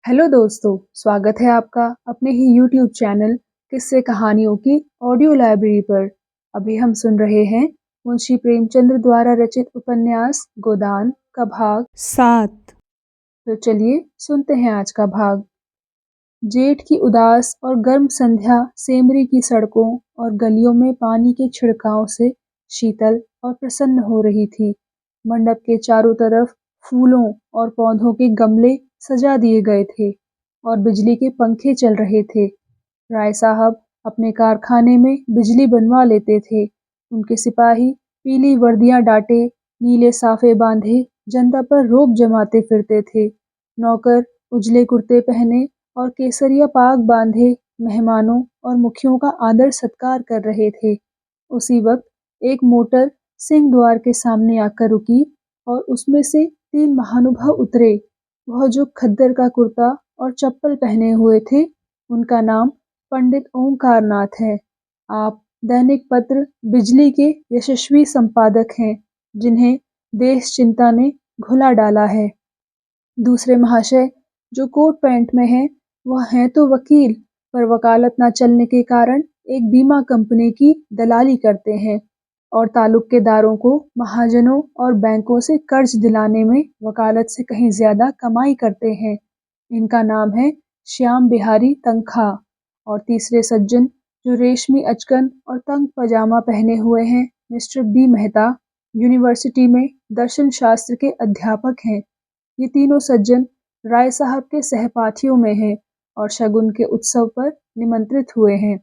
Hello दोस्तों, स्वागत है आपका अपने ही यूट्यूब चैनल किस्से कहानियों की ऑडियो लाइब्रेरी पर। अभी हम सुन रहे हैं मुंशी प्रेमचंद द्वारा रचित उपन्यास गोदान का भाग 7। तो चलिए सुनते हैं आज का भाग। जेठ की उदास और गर्म संध्या सेमरी की सड़कों और गलियों में पानी के छिड़काव से शीतल और प्रसन्न हो रही थी। मंडप के चारों तरफ फूलों और पौधों के गमले सजा दिए गए थे और बिजली के पंखे चल रहे थे। राय साहब अपने कारखाने में बिजली बनवा लेते थे। उनके सिपाही पीली वर्दियां डाटे, नीले साफे बांधे जनता पर रोब जमाते फिरते थे। नौकर उजले कुर्ते पहने और केसरिया पाग बांधे मेहमानों और मुखियों का आदर सत्कार कर रहे थे। उसी वक्त एक मोटर सिंह द्वार के सामने आकर रुकी और उसमें से 3 महानुभाव उतरे। वह जो खद्दर का कुर्ता और चप्पल पहने हुए थे, उनका नाम पंडित ओंकारनाथ है। आप दैनिक पत्र बिजली के यशस्वी संपादक हैं, जिन्हें देश चिंता ने घुला डाला है। दूसरे महाशय जो कोट पैंट में हैं, वह हैं तो वकील, पर वकालत न चलने के कारण एक बीमा कंपनी की दलाली करते हैं और तालुकेदारों को महाजनों और बैंकों से कर्ज दिलाने में वकालत से कहीं ज्यादा कमाई करते हैं। इनका नाम है श्याम बिहारी तनखा। और तीसरे सज्जन जो रेशमी अचकन और तंग पजामा पहने हुए हैं, मिस्टर बी मेहता, यूनिवर्सिटी में दर्शन शास्त्र के अध्यापक हैं। ये तीनों सज्जन राय साहब के सहपाठियों में हैं और शगुन के उत्सव पर निमंत्रित हुए हैं।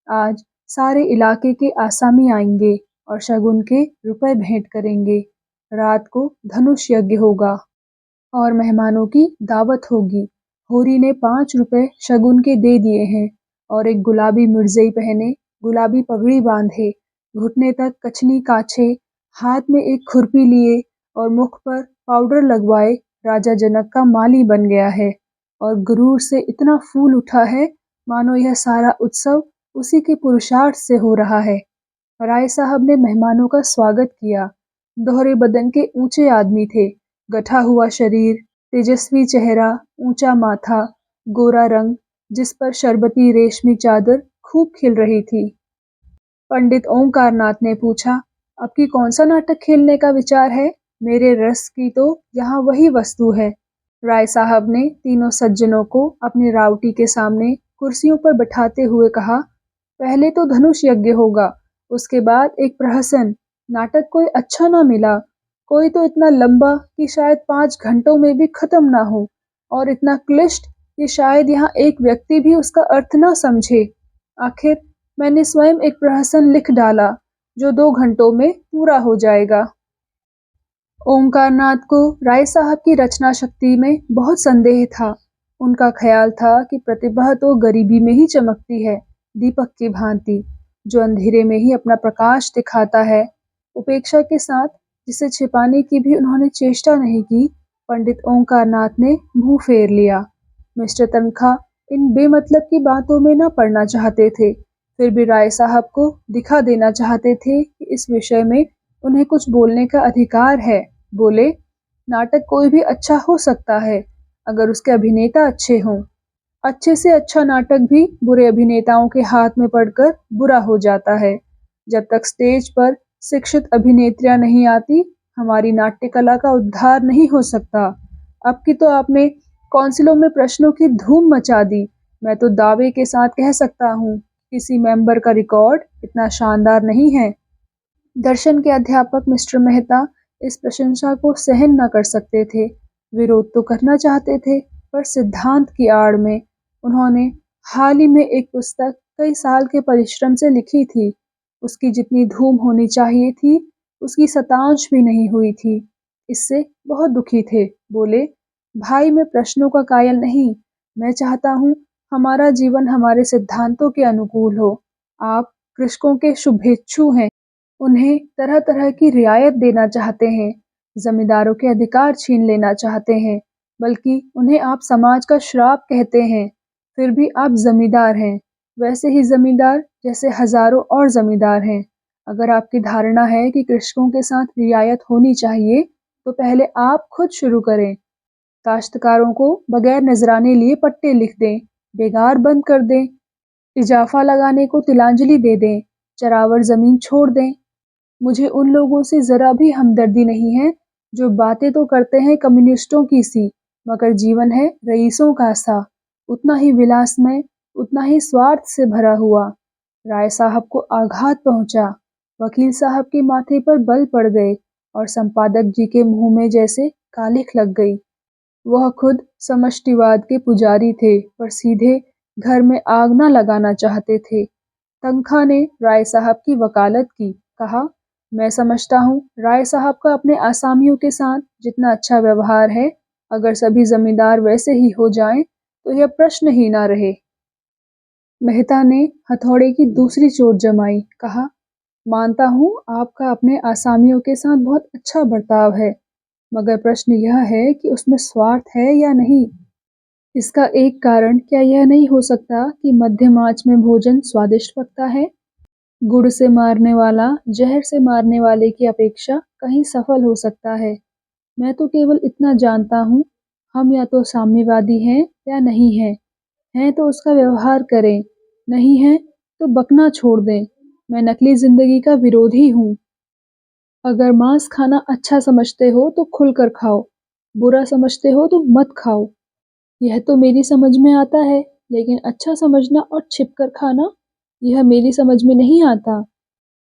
आज सारे इलाके के आसामी आएंगे और शगुन के रुपए भेंट करेंगे। रात को धनुष यज्ञ होगा और मेहमानों की दावत होगी। होरी ने 5 रुपए शगुन के दे दिए हैं और एक गुलाबी मिर्जई पहने, गुलाबी पगड़ी बांधे, घुटने तक कछनी काछे, हाथ में एक खुरपी लिए और मुख पर पाउडर लगवाए राजा जनक का माली बन गया है और गुरूर से इतना फूल उठा है मानो यह सारा उत्सव उसी के पुरुषार्थ से हो रहा है। राय साहब ने मेहमानों का स्वागत किया। दोहरे बदन के ऊंचे आदमी थे, गठा हुआ शरीर, तेजस्वी चेहरा, ऊंचा माथा, गोरा रंग, जिस पर शरबती रेशमी चादर खूब खिल रही थी। पंडित ओंकारनाथ ने पूछा, आपकी कौन सा नाटक खेलने का विचार है? मेरे रस की तो यहाँ वही वस्तु है। राय साहब ने तीनों सज्जनों को अपनी रावटी के सामने कुर्सियों पर बैठाते हुए कहा, पहले तो धनुष यज्ञ होगा, उसके बाद एक प्रहसन। नाटक कोई अच्छा ना मिला, कोई तो इतना लंबा कि शायद 5 घंटों में भी खत्म ना हो, और इतना क्लिष्ट कि शायद यहाँ एक व्यक्ति भी उसका अर्थ ना समझे। आखिर मैंने स्वयं एक प्रहसन लिख डाला जो 2 घंटों में पूरा हो जाएगा। ओंकारनाथ को राय साहब की रचना शक्ति में बहुत संदेह था। उनका ख्याल था कि प्रतिभा तो गरीबी में ही चमकती है, दीपक की भांति, जो अंधेरे में ही अपना प्रकाश दिखाता है। उपेक्षा के साथ जिसे छिपाने की भी उन्होंने चेष्टा नहीं की, पंडित ओंकारनाथ ने मुंह फेर लिया। मिस्टर तनखा इन बेमतलब की बातों में न पड़ना चाहते थे, फिर भी राय साहब को दिखा देना चाहते थे कि इस विषय में उन्हें कुछ बोलने का अधिकार है। बोले, नाटक कोई भी अच्छा हो सकता है अगर उसके अभिनेता अच्छे हों। अच्छे से अच्छा नाटक भी बुरे अभिनेताओं के हाथ में पड़कर बुरा हो जाता है। जब तक स्टेज पर शिक्षित अभिनेत्रियां नहीं आती, हमारी नाट्य कला का उद्धार नहीं हो सकता। अब की तो आपने काउंसिलों में प्रश्नों की धूम मचा दी। मैं तो दावे के साथ कह सकता हूँ, किसी मेंबर का रिकॉर्ड इतना शानदार नहीं है। दर्शन के अध्यापक मिस्टर मेहता इस प्रशंसा को सहन न कर सकते थे। विरोध तो करना चाहते थे, पर सिद्धांत की आड़ में। उन्होंने हाल ही में एक पुस्तक कई साल के परिश्रम से लिखी थी। उसकी जितनी धूम होनी चाहिए थी, उसकी शतांश भी नहीं हुई थी। इससे बहुत दुखी थे। बोले, भाई मैं प्रश्नों का कायल नहीं, मैं चाहता हूँ हमारा जीवन हमारे सिद्धांतों के अनुकूल हो। आप कृषकों के शुभेच्छु हैं, उन्हें तरह तरह की रियायत देना चाहते हैं, जमींदारों के अधिकार छीन लेना चाहते हैं, बल्कि उन्हें आप समाज का श्राप कहते हैं। फिर भी आप जमींदार हैं, वैसे ही जमींदार जैसे हजारों और जमींदार हैं। अगर आपकी धारणा है कि कृषकों के साथ रियायत होनी चाहिए, तो पहले आप खुद शुरू करें। काश्तकारों को बगैर नजराने लिए पट्टे लिख दें, बेगार बंद कर दें, इजाफा लगाने को तिलांजलि दे दें, चरावर जमीन छोड़ दें। मुझे उन लोगों से जरा भी हमदर्दी नहीं है जो बातें तो करते हैं कम्युनिस्टों की सी, मगर जीवन है रईसों का सा, उतना ही विलासमय, उतना ही स्वार्थ से भरा हुआ। राय साहब को आघात पहुंचा। वकील साहब के माथे पर बल पड़ गए और संपादक जी के मुंह में जैसे कालिख लग गई। वह खुद समष्टिवाद के पुजारी थे, पर सीधे घर में आग न लगाना चाहते थे। तनखा ने राय साहब की वकालत की। कहा, मैं समझता हूँ राय साहब का अपने आसामियों के साथ जितना अच्छा व्यवहार है, अगर सभी जमींदार वैसे ही हो जाएं तो यह प्रश्न ही ना रहे। मेहता ने हथौड़े की दूसरी चोट जमाई। कहा, मानता हूँ आपका अपने आसामियों के साथ बहुत अच्छा बर्ताव है, मगर प्रश्न यह है कि उसमें स्वार्थ है या नहीं। इसका एक कारण क्या यह नहीं हो सकता कि मध्यम आंच में भोजन स्वादिष्ट पकता है? गुड़ से मारने वाला जहर से मारने वाले की अपेक्षा कहीं सफल हो सकता है। मैं तो केवल इतना जानता हूँ, हम या तो साम्यवादी हैं या नहीं हैं। हैं तो उसका व्यवहार करें, नहीं हैं तो बकना छोड़ दें। मैं नकली जिंदगी का विरोधी हूँ। अगर मांस खाना अच्छा समझते हो तो खुलकर खाओ, बुरा समझते हो तो मत खाओ। यह तो मेरी समझ में आता है, लेकिन अच्छा समझना और छिपकर खाना, यह मेरी समझ में नहीं आता।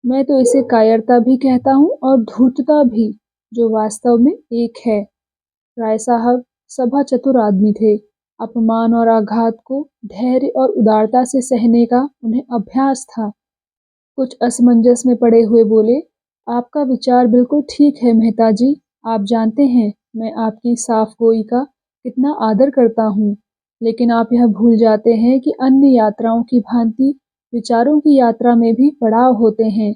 मैं तो इसे कायरता भी कहता हूँ और धूर्तता भी, जो वास्तव में एक है। राय साहब सभा चतुर आदमी थे। अपमान और आघात को धैर्य और उदारता से सहने का उन्हें अभ्यास था। कुछ असमंजस में पड़े हुए बोले, आपका विचार बिल्कुल ठीक है मेहता जी। आप जानते हैं मैं आपकी साफ गोई का कितना आदर करता हूँ, लेकिन आप यह भूल जाते हैं कि अन्य यात्राओं की भांति विचारों की यात्रा में भी पड़ाव होते हैं,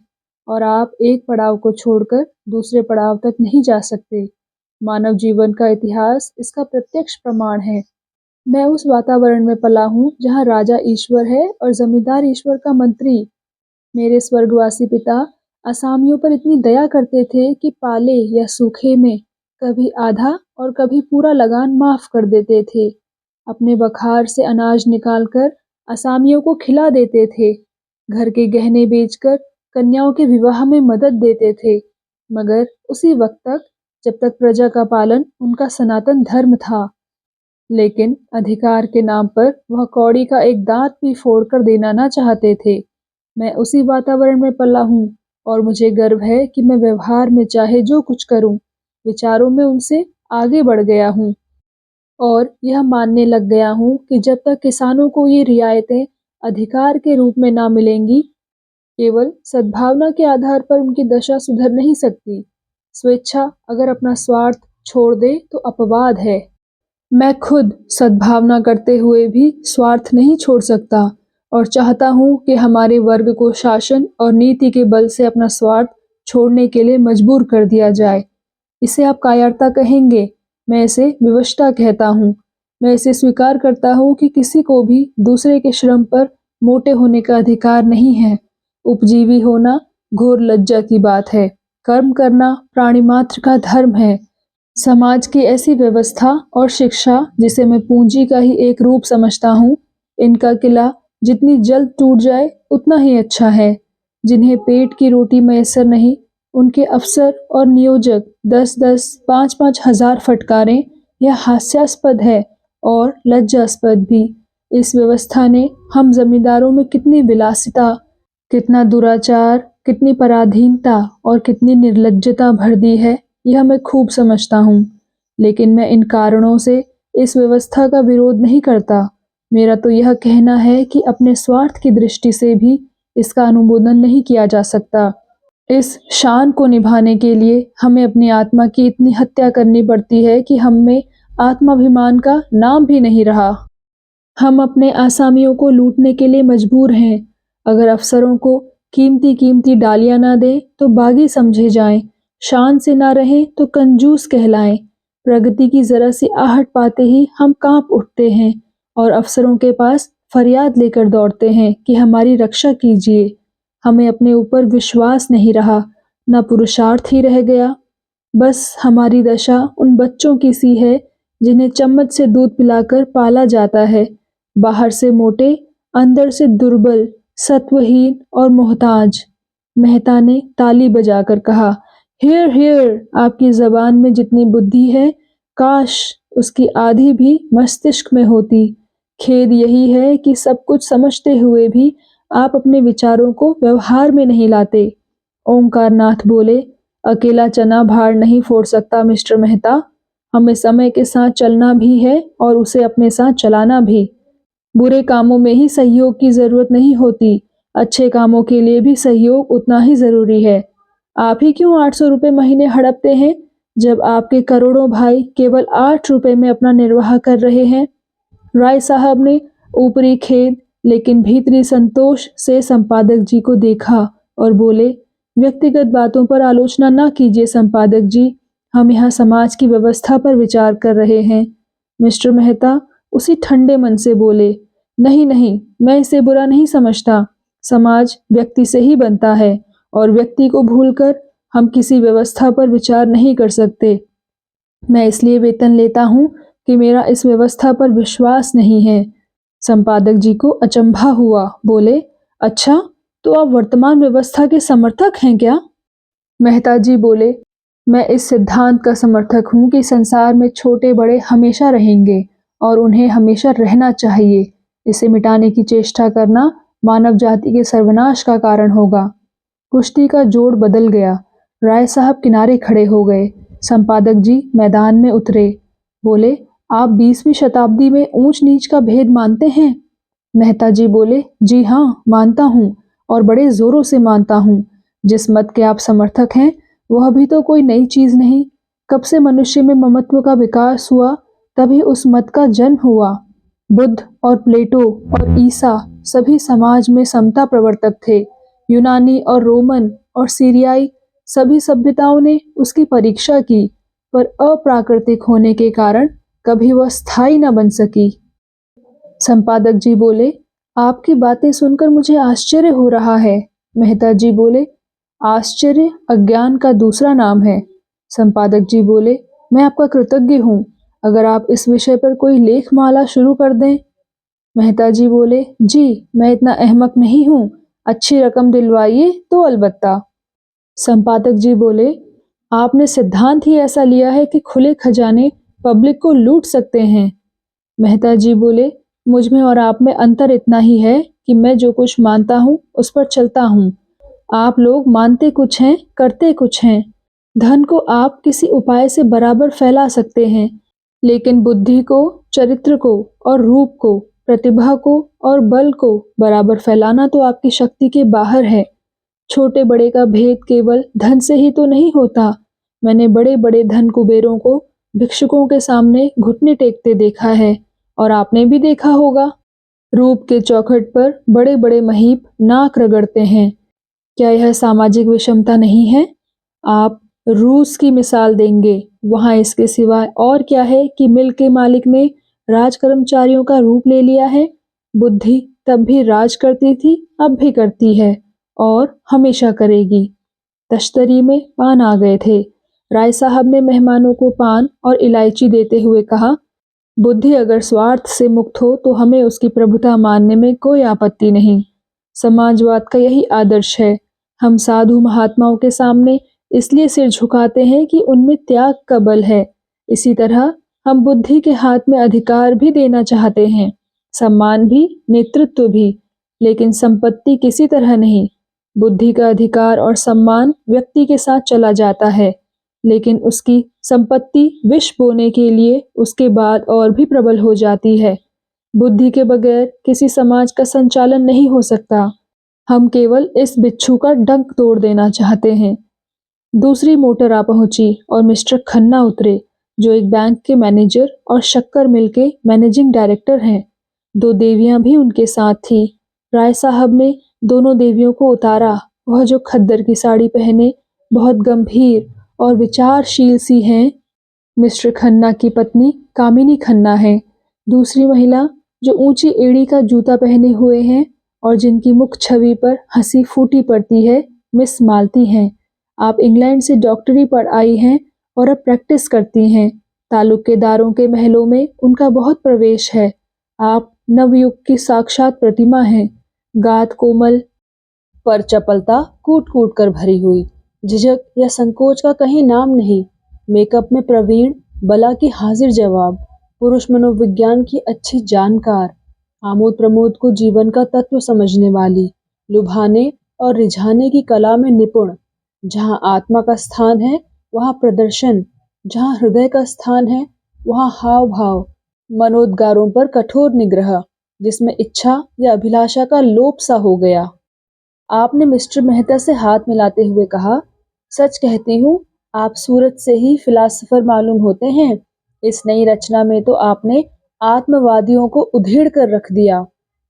और आप एक पड़ाव को छोड़कर दूसरे पड़ाव तक नहीं जा सकते। मानव जीवन का इतिहास इसका प्रत्यक्ष प्रमाण है। मैं उस वातावरण में पला हूँ जहाँ राजा ईश्वर है और जमींदार ईश्वर का मंत्री। मेरे स्वर्गवासी पिता असामियों पर इतनी दया करते थे कि पाले या सूखे में कभी आधा और कभी पूरा लगान माफ कर देते थे। अपने बखार से अनाज निकालकर असामियों को खिला देते थे। घर के गहने बेचकर कन्याओं के विवाह में मदद देते थे, मगर उसी वक्त तक जब तक प्रजा का पालन उनका सनातन धर्म था। लेकिन अधिकार के नाम पर वह कौड़ी का एक दांत भी फोड़ कर देना न चाहते थे। मैं उसी वातावरण में पला हूँ और मुझे गर्व है कि मैं व्यवहार में चाहे जो कुछ करूँ, विचारों में उनसे आगे बढ़ गया हूँ और यह मानने लग गया हूँ कि जब तक किसानों को ये रियायतें अधिकार के रूप में ना मिलेंगी, केवल सद्भावना के आधार पर उनकी दशा सुधर नहीं सकती। स्वेच्छा अगर अपना स्वार्थ छोड़ दे तो अपवाद है। मैं खुद सद्भावना करते हुए भी स्वार्थ नहीं छोड़ सकता और चाहता हूँ कि हमारे वर्ग को शासन और नीति के बल से अपना स्वार्थ छोड़ने के लिए मजबूर कर दिया जाए। इसे आप कायरता कहेंगे, मैं इसे विवशता कहता हूँ। मैं इसे स्वीकार करता हूँ कि किसी को भी दूसरे के श्रम पर मोटे होने का अधिकार नहीं है। उपजीवी होना घोर लज्जा की बात है। कर्म करना प्राणी मात्र का धर्म है। समाज की ऐसी व्यवस्था और शिक्षा जिसे मैं पूंजी का ही एक रूप समझता हूँ, इनका किला जितनी जल्द टूट जाए उतना ही अच्छा है। जिन्हें पेट की रोटी मैसर नहीं, उनके अफसर और नियोजक 10-10, 5-5 हजार फटकारें, यह हास्यास्पद है और लज्जास्पद भी। इस व्यवस्था ने हम जमींदारों में कितनी विलासिता, कितना दुराचार, कितनी पराधीनता और कितनी निर्लज्जता भर दी है, यह मैं खूब समझता हूँ। लेकिन मैं इन कारणों से इस व्यवस्था का विरोध नहीं करता। मेरा तो यह कहना है कि अपने स्वार्थ की दृष्टि से भी इसका अनुमोदन नहीं किया जा सकता। इस शान को निभाने के लिए हमें अपनी आत्मा की इतनी हत्या करनी पड़ती है कि हम में आत्माभिमान का नाम भी नहीं रहा। हम अपने आसामियों को लूटने के लिए मजबूर हैं। अगर अफसरों को कीमती कीमती डालियां ना दें तो बागी समझे जाएं, शान से ना रहें तो कंजूस कहलाएं। प्रगति की जरा सी आहट पाते ही हम कांप उठते हैं और अफसरों के पास फरियाद लेकर दौड़ते हैं कि हमारी रक्षा कीजिए। हमें अपने ऊपर विश्वास नहीं रहा, न पुरुषार्थ ही रह गया। बस हमारी दशा उन बच्चों की सी है जिन्हें चम्मच से दूध पिलाकर पाला जाता है, बाहर से मोटे, अंदर से दुर्बल, सत्वहीन और मोहताज। मेहता ने ताली बजाकर कहा, हियर हियर, आपकी जबान में जितनी बुद्धि है, काश उसकी आधी भी मस्तिष्क में होती। खेद यही है कि सब कुछ समझते हुए भी आप अपने विचारों को व्यवहार में नहीं लाते। ओंकारनाथ बोले, अकेला चना भार नहीं फोड़ सकता मिस्टर मेहता। हमें समय के साथ चलना भी है और उसे अपने साथ चलाना भी। बुरे कामों में ही सहयोग की जरूरत नहीं होती, अच्छे कामों के लिए भी सहयोग उतना ही जरूरी है। आप ही क्यों 800 रुपए महीने हड़पते हैं, जब आपके करोड़ों भाई केवल 8 रुपए में अपना निर्वाह कर रहे हैं। राय साहब ने ऊपरी खेद लेकिन भीतरी संतोष से संपादक जी को देखा और बोले, व्यक्तिगत बातों पर आलोचना न कीजिए संपादक जी, हम यहाँ समाज की व्यवस्था पर विचार कर रहे हैं। मिस्टर मेहता उसी ठंडे मन से बोले, नहीं नहीं, मैं इसे बुरा नहीं समझता। समाज व्यक्ति से ही बनता है और व्यक्ति को भूलकर हम किसी व्यवस्था पर विचार नहीं कर सकते। मैं इसलिए वेतन लेता हूँ कि मेरा इस व्यवस्था पर विश्वास नहीं है। संपादक जी को अचंभा हुआ, बोले, अच्छा, तो आप वर्तमान व्यवस्था के समर्थक हैं क्या? मेहता जी बोले, मैं इस सिद्धांत का समर्थक हूँ कि संसार में छोटे बड़े हमेशा रहेंगे और उन्हें हमेशा रहना चाहिए। इसे मिटाने की चेष्टा करना मानव जाति के सर्वनाश का कारण होगा। कुश्ती का जोड़ बदल गया। राय साहब किनारे खड़े हो गए। संपादक जी मैदान में उतरे। बोले, आप 20वीं शताब्दी में ऊंच नीच का भेद मानते हैं? मेहता जी बोले, जी हाँ, मानता हूँ और बड़े जोरों से मानता हूँ। जिस मत के आप समर्थक हैं वह भी तो कोई नई चीज नहीं। कब से मनुष्य में ममत्व का विकास हुआ, तभी उस मत का जन्म हुआ। बुद्ध और प्लेटो और ईसा सभी समाज में समता प्रवर्तक थे। यूनानी और रोमन और सीरियाई सभी सभ्यताओं ने उसकी परीक्षा की, पर अप्राकृतिक होने के कारण कभी वह स्थायी न बन सकी। संपादक जी बोले, आपकी बातें सुनकर मुझे आश्चर्य हो रहा है। मेहता जी बोले, आश्चर्य अज्ञान का दूसरा नाम है। संपादक जी बोले, मैं आपका कृतज्ञ हूँ। अगर आप इस विषय पर कोई लेखमाला शुरू कर दें। मेहता जी बोले, जी, मैं इतना अहमक नहीं हूँ। अच्छी रकम दिलवाइए तो अलबत्ता। संपादक जी बोले, आपने सिद्धांत ही ऐसा लिया है कि खुले खजाने पब्लिक को लूट सकते हैं। मेहता जी बोले, मुझ में और आप में अंतर इतना ही है कि मैं जो कुछ मानता हूँ उस पर चलता हूँ। आप लोग मानते कुछ हैं, करते कुछ हैं। धन को आप किसी उपाय से बराबर फैला सकते हैं, लेकिन बुद्धि को, चरित्र को और रूप को, प्रतिभा को और बल को बराबर फैलाना तो आपकी शक्ति के बाहर है। छोटे बड़े का भेद केवल धन से ही तो नहीं होता। मैंने बड़े बड़े धन कुबेरों को भिक्षुकों के सामने घुटने टेकते देखा है, और आपने भी देखा होगा। रूप के चौखट पर बड़े बड़े महीप नाक रगड़ते हैं। क्या यह सामाजिक विषमता नहीं है? आप रूस की मिसाल देंगे, वहां इसके सिवाय और क्या है कि मिल के मालिक ने राज कर्मचारियों का रूप ले लिया है। बुद्धि तब भी राज करती थी, अब भी करती है और हमेशा करेगी। तश्तरी में पान आ गए थे। राय साहब ने मेहमानों को पान और इलायची देते हुए कहा, बुद्धि अगर स्वार्थ से मुक्त हो तो हमें उसकी प्रभुता मानने में कोई आपत्ति नहीं। समाजवाद का यही आदर्श है। हम साधु महात्माओं के सामने इसलिए सिर झुकाते हैं कि उनमें त्याग का बल है। इसी तरह हम बुद्धि के हाथ में अधिकार भी देना चाहते हैं, सम्मान भी, नेतृत्व भी, लेकिन संपत्ति किसी तरह नहीं। बुद्धि का अधिकार और सम्मान व्यक्ति के साथ चला जाता है, लेकिन उसकी संपत्ति विष बोने के लिए उसके बाद और भी प्रबल हो जाती है। बुद्धि के बगैर किसी समाज का संचालन नहीं हो सकता। हम केवल इस बिच्छू का डंक तोड़ देना चाहते हैं। दूसरी मोटर आ पहुंची और मिस्टर खन्ना उतरे, जो एक बैंक के मैनेजर और शक्कर मिल के मैनेजिंग डायरेक्टर हैं। 2 देवियां भी उनके साथ थी। राय साहब ने दोनों देवियों को उतारा। वह जो खद्दर की साड़ी पहने बहुत गंभीर और विचारशील सी हैं। मिस्टर खन्ना की पत्नी कामिनी खन्ना है। दूसरी महिला जो ऊंची एड़ी का जूता पहने हुए हैं और जिनकी मुख छवि पर हंसी फूटी पड़ती है, मिस मालती हैं। आप इंग्लैंड से डॉक्टरी पढ़ आई हैं और अब प्रैक्टिस करती हैं। तालुकेदारों के महलों में उनका बहुत प्रवेश है। आप नवयुग की साक्षात प्रतिमा हैं। गात कोमल पर चपलता कूट कूट कर भरी हुई, झिझक या संकोच का कहीं नाम नहीं। मेकअप में प्रवीण, बला की हाजिर जवाब, पुरुष मनोविज्ञान की अच्छी जानकार, आमोद प्रमोद को जीवन का तत्व समझने वाली, लुभाने और रिझाने की कला में निपुण। जहाँ आत्मा का स्थान है वहाँ प्रदर्शन, जहाँ हृदय का स्थान है वहाँ हाव भाव, मनोद्गारों पर कठोर निग्रह, जिसमें इच्छा या अभिलाषा का लोप सा हो गया। आपने मिस्टर मेहता से हाथ मिलाते हुए कहा, सच कहती हूँ, आप सूरत से ही फिलासफर मालूम होते हैं। इस नई रचना में तो आपने आत्मवादियों को उधेड़ कर रख दिया।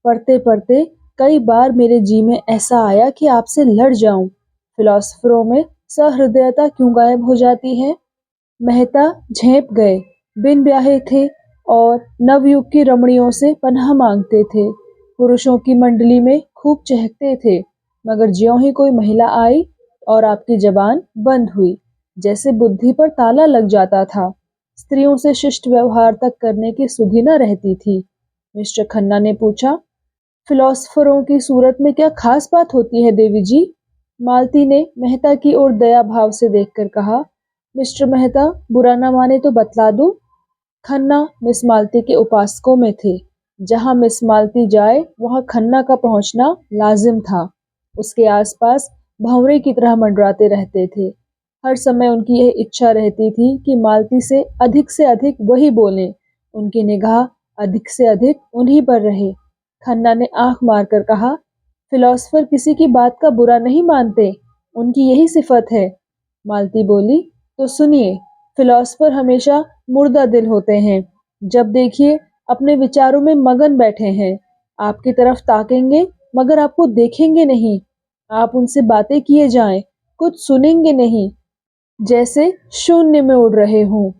पढ़ते पढ़ते कई बार मेरे जी में ऐसा आया कि आपसे लड़ जाऊं। फिलोसफरों में सहृदयता क्यों गायब हो जाती है? मेहता झेप गए। बिन ब्याहे थे और नवयुग की रमणियों से पनाह मांगते थे। पुरुषों की मंडली में खूब चहकते थे, मगर ज्यों ही कोई महिला आई और आपकी जबान बंद हुई, जैसे बुद्धि पर ताला लग जाता था। स्त्रियों से शिष्ट व्यवहार तक करने की सुधि न रहती थी। मिस्टर खन्ना ने पूछा, फिलोसफरों की सूरत में क्या खास बात होती है देवी जी? मालती ने मेहता की ओर दया भाव से देखकर कहा, मिस्टर मेहता, बुरा न माने तो बतला दूं। खन्ना मिस मालती के उपासकों में थे। जहां मिस मालती जाए वहां खन्ना का पहुंचना लाजिम था। उसके आसपास भंवरे की तरह मंडराते रहते थे। हर समय उनकी यह इच्छा रहती थी कि मालती से अधिक वही बोलें, उनकी निगाह अधिक से अधिक उन्हीं पर रहे। खन्ना ने आंख मारकर कहा, फिलोसफर किसी की बात का बुरा नहीं मानते, उनकी यही सिफत है। मालती बोली, तो सुनिए, फिलोसफर हमेशा मुर्दा दिल होते हैं। जब देखिए अपने विचारों में मगन बैठे हैं। आपकी तरफ ताकेंगे मगर आपको देखेंगे नहीं। आप उनसे बातें किए जाएं, कुछ सुनेंगे नहीं, जैसे शून्य में उड़ रहे हों।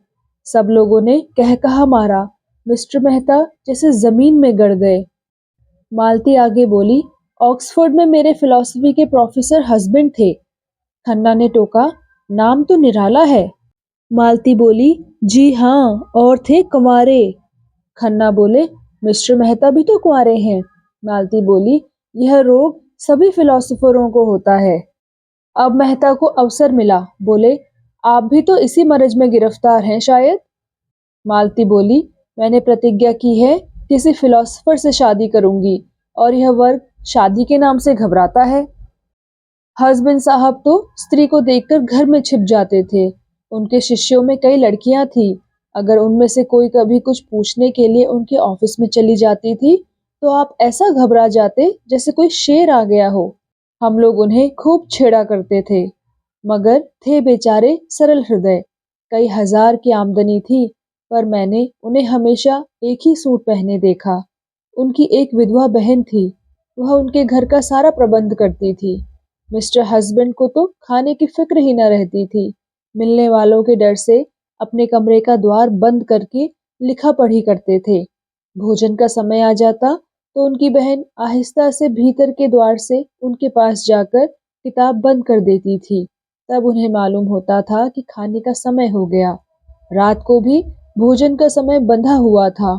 सब लोगों ने कह कहा मारा। मिस्टर मेहता जैसे जमीन में गड़ गए। मालती आगे बोली, ऑक्सफोर्ड में मेरे फिलॉसफी के प्रोफेसर हस्बैंड थे। खन्ना ने टोका, नाम तो निराला है। मालती बोली, जी हाँ, और थे कुंवारे। खन्ना बोले, मिस्टर मेहता भी तो कुंवारे हैं। मालती बोली, यह रोग सभी फिलोसफरों को होता है। अब मेहता को अवसर मिला। बोले, आप भी तो इसी मरज में गिरफ्तार हैं शायद। मालती बोली, मैंने प्रतिज्ञा की है किसी फिलोसफर से शादी करूंगी, और यह वर्ग शादी के नाम से घबराता है। हस्बैंड साहब तो स्त्री को देखकर घर में छिप जाते थे। उनके शिष्यों में कई लड़कियां थी। अगर उनमें से कोई कभी कुछ पूछने के लिए उनके ऑफिस में चली जाती थी तो आप ऐसा घबरा जाते जैसे कोई शेर आ गया हो। हम लोग उन्हें खूब छेड़ा करते थे, मगर थे बेचारे सरल हृदय। कई हजार की आमदनी थी, पर मैंने उन्हें हमेशा एक ही सूट पहने देखा। उनकी एक विधवा बहन थी, वह उनके घर का सारा प्रबंध करती थी। मिस्टर हस्बैंड को तो खाने की फिक्र ही न रहती थी। मिलने वालों के डर से अपने कमरे का द्वार बंद करके लिखा पढ़ी करते थे। भोजन का समय आ जाता तो उनकी बहन आहिस्ता से भीतर के द्वार से उनके पास जाकर किताब बंद कर देती थी। तब उन्हें मालूम होता था कि खाने का समय हो गया। रात को भी भोजन का समय बंधा हुआ था।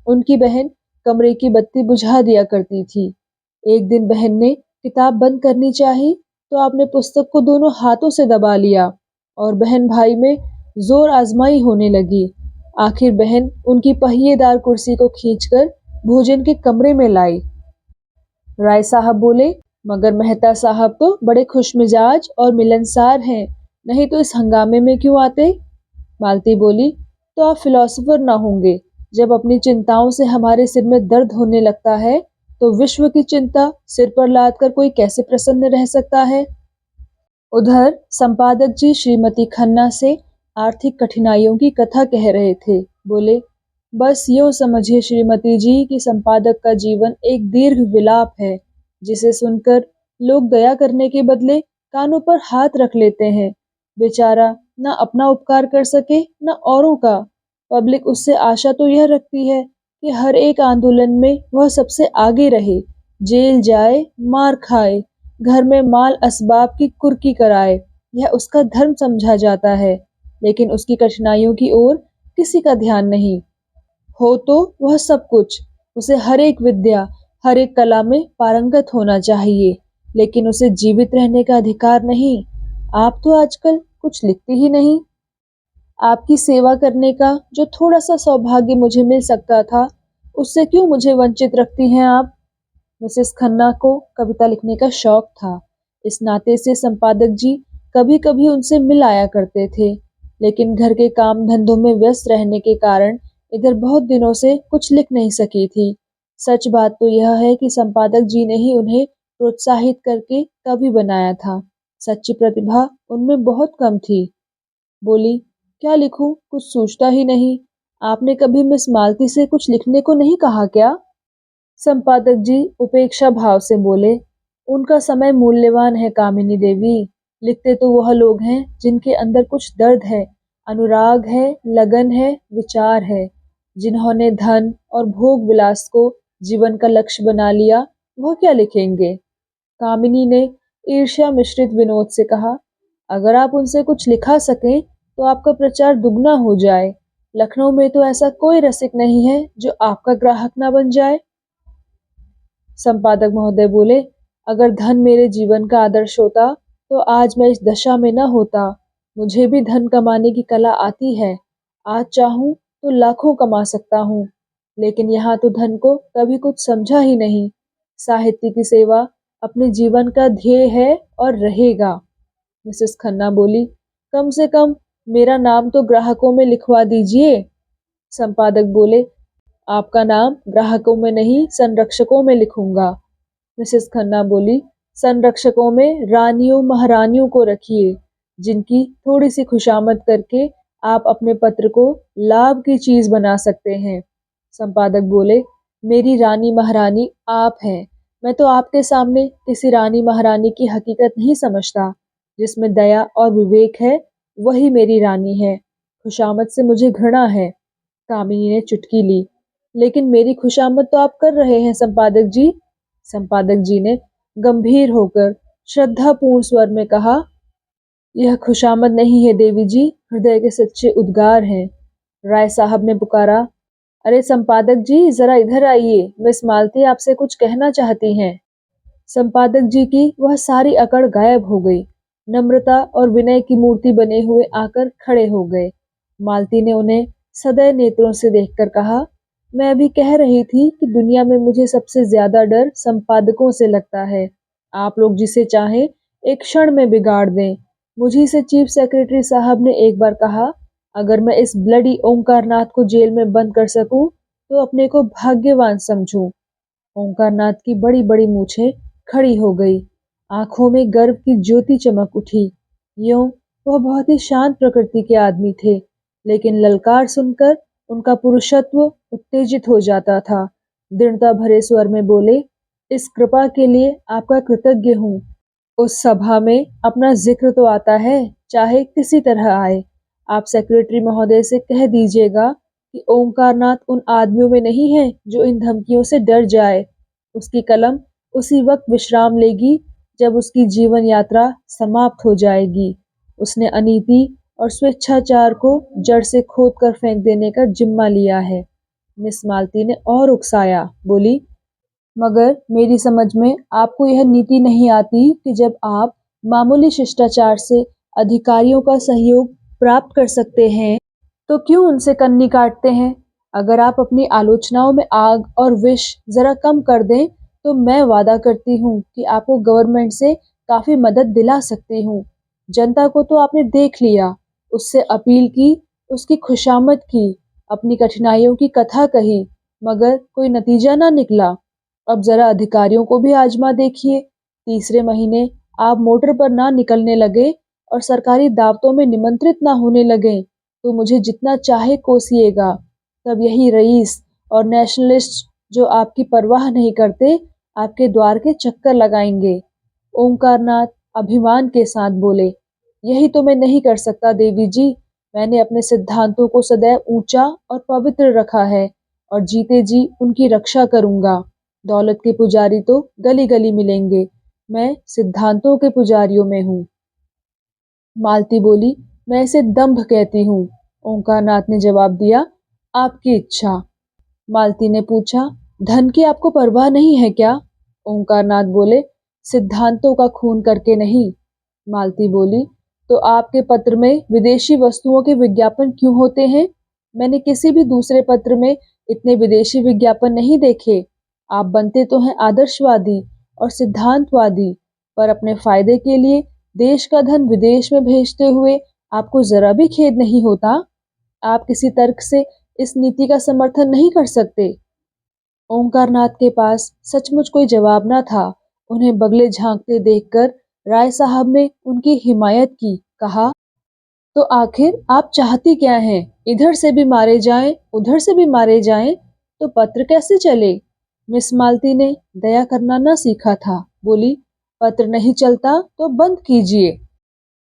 उनकी बहन कमरे की बत्ती बुझा दिया करती थी। एक दिन बहन ने किताब बंद करनी चाही तो आपने पुस्तक को दोनों हाथों से दबा लिया और बहन भाई में जोर आजमाई होने लगी। आखिर बहन उनकी पहिएदार कुर्सी को खींचकर भोजन के कमरे में लाई। राय साहब बोले, मगर मेहता साहब तो बड़े खुशमिजाज और मिलनसार हैं, नहीं तो इस हंगामे में क्यों आते? मालती बोली, तो आप फिलोसोफर ना होंगे। जब अपनी चिंताओं से हमारे सिर में दर्द होने लगता है तो विश्व की चिंता सिर पर लाद कर कोई कैसे प्रसन्न रह सकता है? उधर संपादक जी श्रीमती खन्ना से आर्थिक कठिनाइयों की कथा कह रहे थे। बोले, बस यूं समझिए श्रीमती जी कि संपादक का जीवन एक दीर्घ विलाप है, जिसे सुनकर लोग दया करने के बदले कानों पर हाथ रख लेते हैं। बेचारा न अपना उपकार कर सके न औरों का। पब्लिक उससे आशा तो यह रखती है कि हर एक आंदोलन में वह सबसे आगे रहे, जेल जाए, मार खाए, घर में माल असबाब की कुर्की कराए। यह उसका धर्म समझा जाता है, लेकिन उसकी कठिनाइयों की ओर किसी का ध्यान नहीं। हो तो वह सब कुछ, उसे हर एक विद्या, हर एक कला में पारंगत होना चाहिए, लेकिन उसे जीवित रहने का अधिकार नहीं। आप तो आजकल कुछ लिखती ही नहीं। आपकी सेवा करने का जो थोड़ा सा सौभाग्य मुझे मिल सकता था, उससे क्यों मुझे वंचित रखती हैं आप? मिसेस खन्ना को कविता लिखने का शौक था। इस नाते से संपादक जी कभी कभी उनसे मिल आया करते थे, लेकिन घर के काम धंधों में व्यस्त रहने के कारण इधर बहुत दिनों से कुछ लिख नहीं सकी थी। सच बात तो यह है कि संपादक जी ने ही उन्हें प्रोत्साहित करके कवि बनाया था। सच्ची प्रतिभा उनमें बहुत कम थी। बोली, क्या लिखूं, कुछ सूझता ही नहीं। आपने कभी मिस मालती से कुछ लिखने को नहीं कहा क्या? संपादक जी उपेक्षा भाव से बोले, उनका समय मूल्यवान है कामिनी देवी। लिखते तो वह लोग हैं जिनके अंदर कुछ दर्द है, अनुराग है, लगन है, विचार है। जिन्होंने धन और भोग विलास को जीवन का लक्ष्य बना लिया, वह क्या लिखेंगे? कामिनी ने ईर्ष्या मिश्रित विनोद से कहा, अगर आप उनसे कुछ लिखा सकें तो आपका प्रचार दुगना हो जाए। लखनऊ में तो ऐसा कोई रसिक नहीं है जो आपका ग्राहक ना बन जाए। संपादक महोदय बोले, अगर धन मेरे जीवन का आदर्श होता तो आज मैं इस दशा में न होता। मुझे भी धन कमाने की कला आती है। आज चाहूं तो लाखों कमा सकता हूँ, लेकिन यहाँ तो धन को कभी कुछ समझा ही नहीं। साहित्य की सेवा अपने जीवन का ध्येय है और रहेगा। मिसेस खन्ना बोली, कम से कम मेरा नाम तो ग्राहकों में लिखवा दीजिए। संपादक बोले, आपका नाम ग्राहकों में नहीं संरक्षकों में लिखूंगा। मिसेस खन्ना बोली, संरक्षकों में रानियों महारानियों को रखिए, जिनकी थोड़ी सी खुशामद करके आप अपने पत्र को लाभ की चीज बना सकते हैं। संपादक बोले, मेरी रानी महारानी आप हैं। मैं तो आपके सामने किसी रानी महारानी की हकीकत नहीं समझता। जिसमें दया और विवेक है, वही मेरी रानी है। खुशामद से मुझे घृणा है। कामिनी ने चुटकी ली। लेकिन मेरी खुशामद तो आप कर रहे हैं संपादक जी। संपादक जी ने गंभीर होकर श्रद्धापूर्ण स्वर में कहा, यह खुशामद नहीं है देवी जी, हृदय के सच्चे उद्गार हैं। राय साहब ने पुकारा, अरे संपादक जी जरा इधर आइए, मिस मालती आपसे कुछ कहना चाहती हैं। संपादक जी की वह सारी अकड़ गायब हो गई। नम्रता और विनय की मूर्ति बने हुए आकर खड़े हो गए। मालती ने उन्हें सदैव नेत्रों से देखकर कहा, मैं अभी कह रही थी कि दुनिया में मुझे सबसे ज्यादा डर संपादकों से लगता है। आप लोग जिसे चाहें एक क्षण में बिगाड़ दें। मुझी से चीफ सेक्रेटरी साहब ने एक बार कहा, अगर मैं इस ब्लडी ओंकारनाथ को जेल में बंद कर सकूं तो अपने को भाग्यवान समझूं। ओंकारनाथ की बड़ी बड़ी मूछें खड़ी हो गई। आंखों में गर्व की ज्योति चमक उठी। यूं वह बहुत ही शांत प्रकृति के आदमी थे, लेकिन ललकार सुनकर उनका पुरुषत्व उत्तेजित हो जाता था। दृढ़ता भरे स्वर में बोले, इस कृपा के लिए आपका कृतज्ञ हूँ। उस सभा में अपना जिक्र तो आता है, चाहे किसी तरह आए। आप सेक्रेटरी महोदय से कह दीजिएगा कि ओंकारनाथ उन आदमियों में नहीं है जो इन धमकियों से डर जाए। उसकी कलम उसी वक्त विश्राम लेगी जब उसकी जीवन यात्रा समाप्त हो जाएगी। उसने अनीति और स्वेच्छाचार को जड़ से खोद कर फेंक देने का जिम्मा लिया है। मिस मालती ने और उकसाया, बोली, मगर मेरी समझ में आपको यह नीति नहीं आती कि जब आप मामूली शिष्टाचार से अधिकारियों का सहयोग प्राप्त कर सकते हैं तो क्यों उनसे कन्नी काटते हैं। अगर आप अपनी आलोचनाओं में आग और विष जरा कम कर दें तो मैं वादा करती हूँ कि आपको गवर्नमेंट से काफी मदद दिला सकती हूँ। जनता को तो आपने देख लिया, उससे अपील की, उसकी खुशामद की, अपनी कठिनाइयों की कथा कही, मगर कोई नतीजा ना निकला। अब जरा अधिकारियों को भी आजमा देखिए। तीसरे महीने आप मोटर पर ना निकलने लगे और सरकारी दावतों में निमंत्रित ना होने लगे तो मुझे जितना चाहे कोसिएगा। तब यही रईस और नेशनलिस्ट जो आपकी परवाह नहीं करते आपके द्वार के चक्कर लगाएंगे। ओंकारनाथ अभिमान के साथ बोले, यही तो मैं नहीं कर सकता देवी जी। मैंने अपने सिद्धांतों को सदैव ऊंचा और पवित्र रखा है और जीते जी उनकी रक्षा करूंगा। दौलत के पुजारी तो गली गली मिलेंगे, मैं सिद्धांतों के पुजारियों में हूँ। मालती बोली, मैं इसे दंभ कहती हूँ। ओंकारनाथ ने जवाब दिया, आपकी इच्छा। मालती ने पूछा, धन की आपको परवाह नहीं है क्या? ओंकारनाथ बोले, सिद्धांतों का खून करके नहीं। मालती बोली, तो आपके पत्र में विदेशी वस्तुओं के विज्ञापन क्यों होते हैं? मैंने किसी भी दूसरे पत्र में इतने विदेशी विज्ञापन नहीं देखे। आप बनते तो हैं आदर्शवादी और सिद्धांतवादी, पर अपने फायदे के लिए देश का धन विदेश में भेजते हुए आपको जरा भी खेद नहीं होता? आप किसी तर्क से इस नीति का समर्थन नहीं कर सकते। ओंकारनाथ के पास सचमुच कोई जवाब न था। उन्हें बगले झांकते देखकर राय साहब ने उनकी हिमायत की। कहा, तो आखिर आप चाहती क्या हैं? इधर से भी मारे जाएं, उधर से भी मारे जाएं, तो पत्र कैसे चले? मिस मालती ने दया करना न सीखा था। बोली, पत्र नहीं चलता तो बंद कीजिए।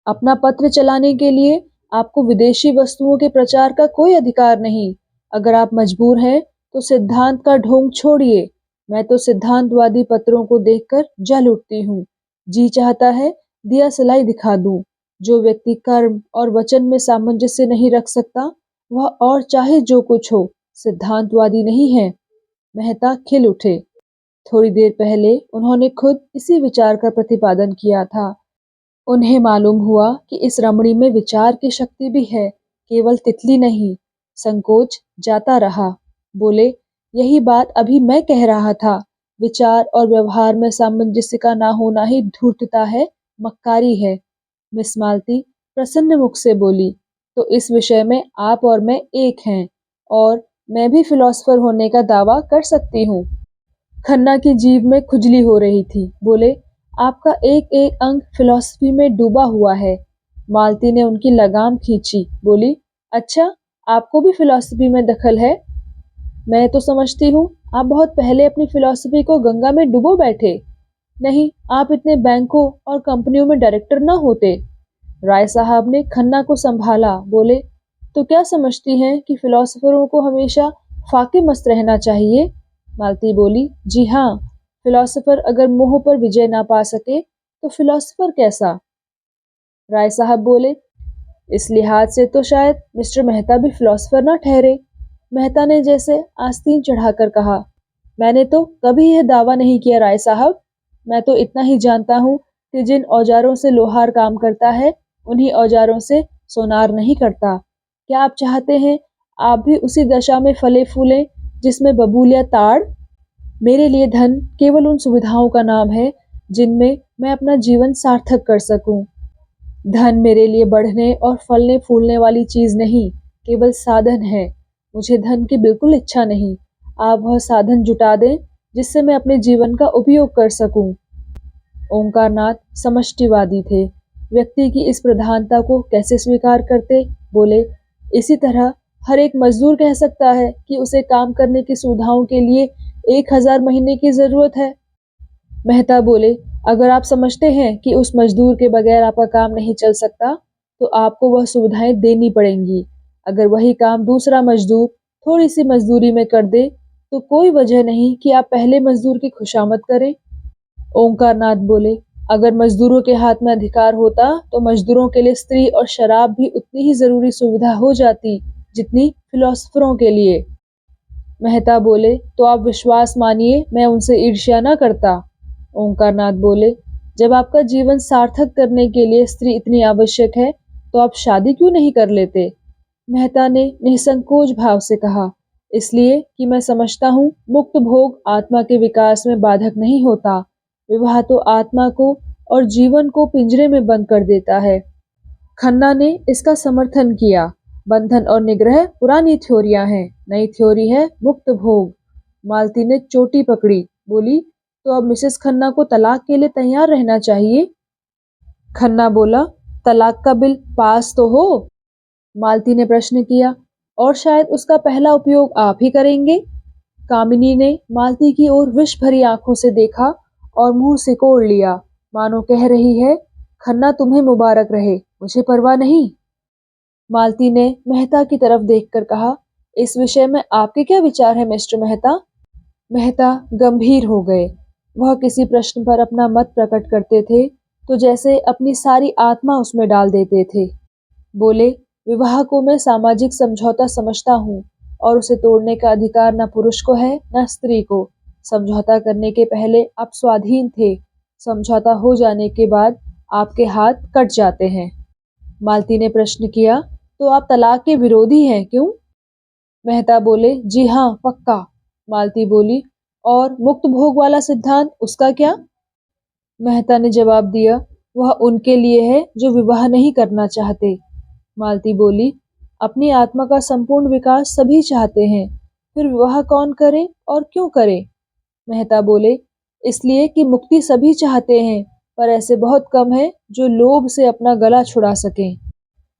अपना पत्र चलाने के लिए आपको विदेशी वस्तुओं के प्रचार का कोई अधिकार नहीं। अगर आप मजबूर हैं तो सिद्धांत का ढोंग छोड़िए। मैं तो सिद्धांतवादी पत्रों को देखकर जल उठती हूँ। जी चाहता है दिया सलाई दिखा दूं। जो व्यक्ति कर्म और वचन में सामंजस्य नहीं रख सकता, वह और चाहे जो कुछ हो, सिद्धांतवादी नहीं है। मेहता खिल उठे। थोड़ी देर पहले उन्होंने खुद इसी विचार का प्रतिपादन किया था। उन्हें मालूम हुआ कि इस रमणी में विचार की शक्ति भी है, केवल तितली नहीं। संकोच जाता रहा। बोले, यही बात अभी मैं कह रहा था। विचार और व्यवहार में सामंजस्य का ना होना ही धूर्तता है, मक्कारी है। मिस मालती प्रसन्न मुख से बोली, तो इस विषय में आप और मैं एक हैं, और मैं भी फिलोसफर होने का दावा कर सकती हूँ। खन्ना की जीभ में खुजली हो रही थी। बोले, आपका एक एक अंग फिलॉसफी में डूबा हुआ है। मालती ने उनकी लगाम खींची। बोली, अच्छा, आपको भी फिलॉसफी में दखल है? मैं तो समझती हूँ आप बहुत पहले अपनी फिलॉसफी को गंगा में डुबो बैठे। नहीं, आप इतने बैंकों और कंपनियों में डायरेक्टर ना होते। राय साहब ने खन्ना को संभाला। बोले, तो क्या समझती हैं कि फिलोसफरों को हमेशा फाके मस्त रहना चाहिए? मालती बोली, जी हाँ। फिलोसफर अगर मोह पर विजय ना पा सके तो फिलोसफर कैसा? राय साहब बोले, इस लिहाज से तो शायद मिस्टर मेहता भी फिलोसफर ना ठहरे। मेहता ने जैसे आस्तीन चढ़ाकर कहा, मैंने तो कभी यह दावा नहीं किया राय साहब। मैं तो इतना ही जानता हूँ कि जिन औजारों से लोहार काम करता है, उन्हीं औजारों से सोनार नहीं करता। क्या आप चाहते हैं आप भी उसी दशा में फले फूलें जिसमें बबूल या ताड़? मेरे लिए धन केवल उन सुविधाओं का नाम है जिनमें मैं अपना जीवन सार्थक कर सकूं। धन मेरे लिए बढ़ने और फलने फूलने वाली चीज नहीं, केवल साधन है। मुझे धन की बिल्कुल इच्छा नहीं। आप वह साधन जुटा दें जिससे मैं अपने जीवन का उपयोग कर सकूं। ओंकारनाथ समष्टिवादी थे। व्यक्ति की इस प्रधानता को कैसे स्वीकार करते? बोले, इसी तरह हर एक मजदूर कह सकता है कि उसे काम करने की सुविधाओं के लिए 1,000 महीने की जरूरत है। मेहता बोले, अगर आप समझते हैं कि उस मजदूर के बगैर आपका काम नहीं चल सकता, तो आपको वह सुविधाएं देनी पड़ेंगी। अगर वही काम दूसरा मजदूर थोड़ी सी मजदूरी में कर दे, तो कोई वजह नहीं कि आप पहले मजदूर की खुशामद करें। ओंकारनाथ बोले, अगर मजदूरों के हाथ में अधिकार होता तो मजदूरों के लिए स्त्री और शराब भी उतनी ही जरूरी सुविधा हो जाती जितनी फिलोसफरों के लिए। मेहता बोले, तो आप विश्वास मानिए मैं उनसे ईर्ष्या न करता। ओंकारनाथ बोले, जब आपका जीवन सार्थक करने के लिए स्त्री इतनी आवश्यक है, तो आप शादी क्यों नहीं कर लेते? मेहता ने निसंकोच भाव से कहा, इसलिए कि मैं समझता हूँ मुक्त भोग आत्मा के विकास में बाधक नहीं होता। विवाह तो आत्मा को और जीवन को पिंजरे में बंद कर देता है। खन्ना ने इसका समर्थन किया। बंधन और निग्रह पुरानी थ्योरियां हैं, नई थ्योरी है मुक्त भोग। मालती ने चोटी पकड़ी। बोली, तो अब मिसेस खन्ना को तलाक के लिए तैयार रहना चाहिए। खन्ना बोला, तलाक का बिल पास तो हो? मालती ने प्रश्न किया, और शायद उसका पहला उपयोग आप ही करेंगे। कामिनी ने मालती की ओर विष भरी आंखों से देखा और मुंह सिकोड़ लिया, मानो कह रही है, खन्ना तुम्हें मुबारक रहे, मुझे परवाह नहीं। मालती ने मेहता की तरफ देखकर कहा, इस विषय में आपके क्या विचार है मिस्टर मेहता? मेहता गंभीर हो गए। वह किसी प्रश्न पर अपना मत प्रकट करते थे तो जैसे अपनी सारी आत्मा उसमें डाल देते थे। बोले, विवाह को मैं सामाजिक समझौता समझता हूँ और उसे तोड़ने का अधिकार न पुरुष को है न स्त्री को। समझौता करने के पहले आप स्वाधीन थे, समझौता हो जाने के बाद आपके हाथ कट जाते हैं। मालती ने प्रश्न किया, तो आप तलाक के विरोधी हैं क्यों? मेहता बोले, जी हाँ, पक्का। मालती बोली, और मुक्त भोग वाला सिद्धांत, उसका क्या? मेहता ने जवाब दिया, वह उनके लिए है जो विवाह नहीं करना चाहते। मालती बोली, अपनी आत्मा का संपूर्ण विकास सभी चाहते हैं, फिर विवाह कौन करे और क्यों करे? मेहता बोले, इसलिए कि मुक्ति सभी चाहते हैं, पर ऐसे बहुत कम हैं जो लोभ से अपना गला छुड़ा सकें।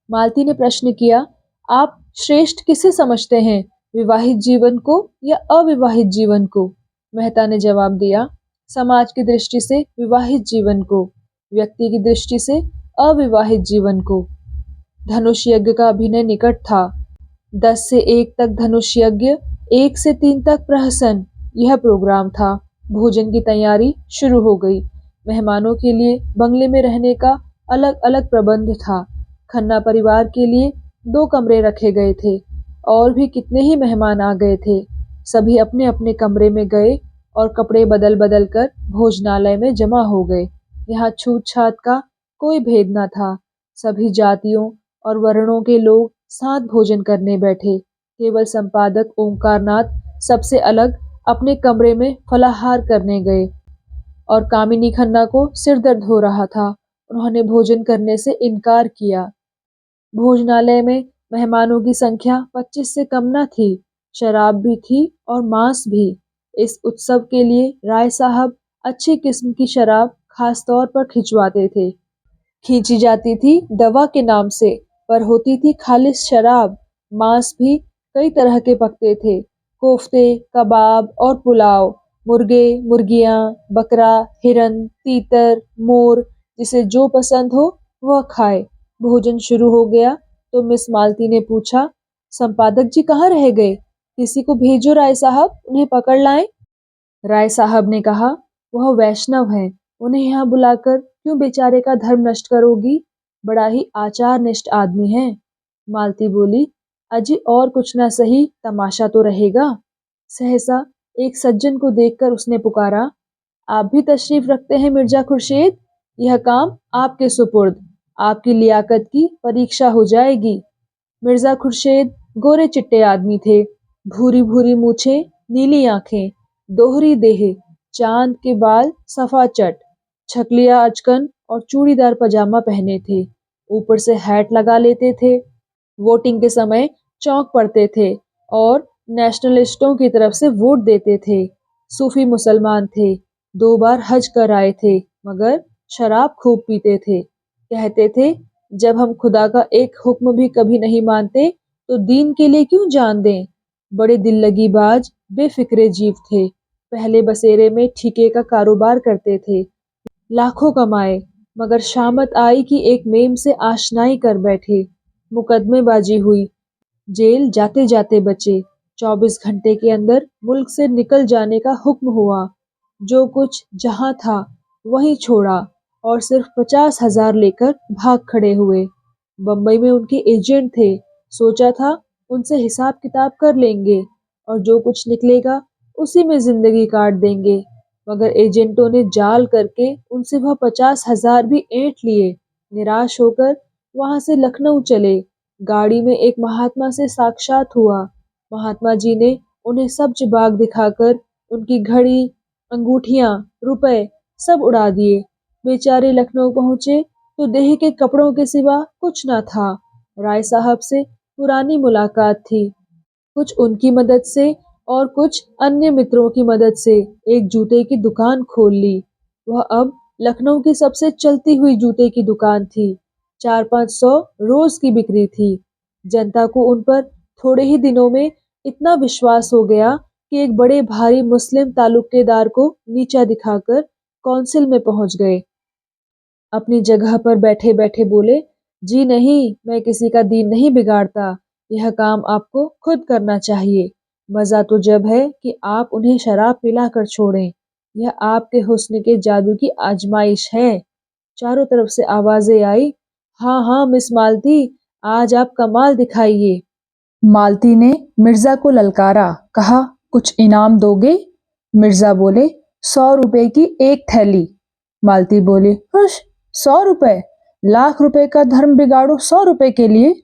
मालती ने प्रश्न किया, आप श्रेष्ठ किसे समझते हैं, विवाहित जीवन को या अविवाहित जीवन को? मेहता ने जवाब दिया, समाज की दृष्टि से विवाहित जीवन को, व्यक्ति की दृष्टि से अविवाहित जीवन को। धनुष यज्ञ का अभिनय निकट था। 10 से 1 तक धनुष यज्ञ, 1 से 3 तक प्रहसन, यह प्रोग्राम था। भोजन की तैयारी शुरू हो गई। मेहमानों के लिए बंगले में रहने का अलग अलग प्रबंध था। खन्ना परिवार के लिए 2 कमरे रखे गए थे। और भी कितने ही मेहमान आ गए थे। सभी अपने अपने कमरे में गए और कपड़े बदल बदल कर भोजनालय में जमा हो गए। यहाँ छूत छात का कोई भेद न था। सभी जातियों और वर्णों के लोग साथ भोजन करने बैठे। केवल संपादक ओंकारनाथ सबसे अलग अपने कमरे में फलाहार करने गए और कामिनी खन्ना को सिर दर्द हो रहा था। उन्होंने भोजन करने से इनकार किया। भोजनालय में मेहमानों की संख्या 25 से कम न थी। शराब भी थी और मांस भी। इस उत्सव के लिए राय साहब अच्छी किस्म की शराब खास तौर पर खिंचवाते थे। खींची जाती थी दवा के नाम से, पर होती थी खालिस शराब। मांस भी कई तरह के पकते थे, कोफ्ते, कबाब और पुलाव, मुर्गे, मुर्गियां, बकरा, हिरन, तीतर, मोर, जिसे जो पसंद हो वह खाए। भोजन शुरू हो गया तो मिस मालती ने पूछा, संपादक जी कहाँ रह गए? किसी को भेजो राय साहब, उन्हें पकड़ लाएं। राय साहब ने कहा, वह वैष्णव हैं, उन्हें यहाँ बुलाकर क्यों बेचारे का धर्म नष्ट करोगी? बड़ा ही आचार निष्ठ आदमी है। मालती बोली, अजी और कुछ ना सही, तमाशा तो रहेगा। सहसा एक सज्जन को देखकर उसने पुकारा, आप भी तशरीफ रखते हैं मिर्जा खुर्शीद? यह काम आपके सुपुर्द। आपकी लियाकत की परीक्षा हो जाएगी। मिर्जा खुर्शीद गोरे चिट्टे आदमी थे। भूरी भूरी मूछें, नीली आंखें, दोहरी देह, चांद के बाल सफा चट, छकलिया अचकन और चूड़ीदार पजामा पहने थे। ऊपर से हैट लगा लेते थे। वोटिंग के समय चौंक पड़ते थे और नेशनलिस्टों की तरफ से वोट देते थे। सूफी मुसलमान थे। 2 बार हज कर आए थे, मगर शराब खूब पीते थे। कहते थे, जब हम खुदा का एक हुक्म भी कभी नहीं मानते तो दीन के लिए क्यों जान दें। बड़े दिल लगी बाज, बेफिक्रे जीव थे। पहले बसेरे में ठीके का कारोबार करते थे। लाखों कमाए, मगर शामत आई कि एक मेम से आशनाई कर बैठे। मुकदमेबाजी हुई, जेल जाते जाते बचे। 24 घंटे के अंदर मुल्क से निकल जाने का हुक्म हुआ। जो कुछ जहां था वहीं छोड़ा और सिर्फ 50,000 लेकर भाग खड़े हुए। बम्बई में उनके एजेंट थे। सोचा था उनसे हिसाब किताब कर लेंगे और जो कुछ निकलेगा उसी में जिंदगी काट देंगे, मगर एजेंटों ने जाल करके उनसे वह 50,000 भी ऐंठ लिए। निराश होकर वहां से लखनऊ चले। गाड़ी में एक महात्मा से साक्षात हुआ। महात्मा जी ने उन्हें सब्ज बाग दिखाकर उनकी घड़ी, अंगूठियां, रुपए सब उड़ा दिए। बेचारे लखनऊ पहुंचे तो देह के कपड़ों के सिवा कुछ न था। राय साहब से पुरानी मुलाकात थी। कुछ उनकी मदद से और कुछ अन्य मित्रों की मदद से एक जूते की दुकान खोल ली। वह अब लखनऊ की सबसे चलती हुई जूते की दुकान थी। 400-500 रोज की बिक्री थी। जनता को उन पर थोड़े ही दिनों में इतना विश्वास हो गया कि एक बड़े भारी मुस्लिम तालुकेदार को नीचा दिखाकर कौंसिल में पहुंच गए। अपनी जगह पर बैठे बैठे बोले, जी नहीं, मैं किसी का दीन नहीं बिगाड़ता। यह काम आपको खुद करना चाहिए। मजा तो जब है कि आप उन्हें शराब पिलाकर छोड़ें। यह आपके हुस्न के जादू की आजमाइश है। चारों तरफ से आवाजें आई, हाँ हाँ मिस मालती, आज आप कमाल दिखाइए। मालती ने मिर्जा को ललकारा, कहा कुछ इनाम दोगे? मिर्जा बोले 100 रुपए की एक थैली। मालती बोली हुश, 100 रुपए? लाख रुपए का धर्म बिगाड़ो 100 रुपए के लिए?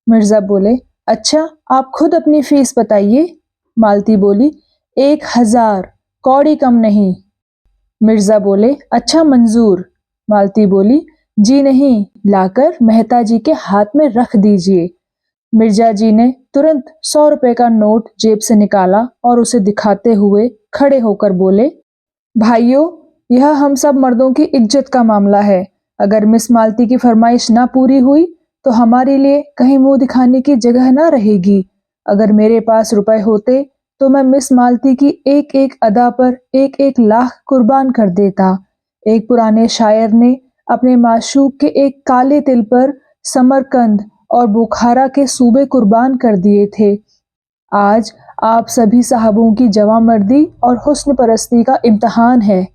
मिर्जा बोले अच्छा आप खुद अपनी फीस बताइए। मालती बोली 1000, कौड़ी कम नहीं। मिर्जा बोले अच्छा मंजूर। मालती बोली जी नहीं, लाकर मेहता जी के हाथ में रख दीजिए। मिर्जा जी ने तुरंत 100 रुपए का नोट जेब से निकाला और उसे दिखाते हुए खड़े होकर बोले भाइयों, यह हम सब मर्दों की इज्जत का मामला है। अगर मिस मालती की फरमाइश ना पूरी हुई तो हमारे लिए कहीं मुंह दिखाने की जगह ना रहेगी। अगर मेरे पास रुपए होते तो मैं मिस मालती की एक एक अदा पर एक एक लाख कुर्बान कर देता। एक पुराने शायर ने अपने माशूक के एक काले तिल पर समरकंद और बुखारा के सूबे कुर्बान कर दिए थे। आज आप सभी साहबों की जवामर्दी और हुस्न परस्ती का इम्तिहान है।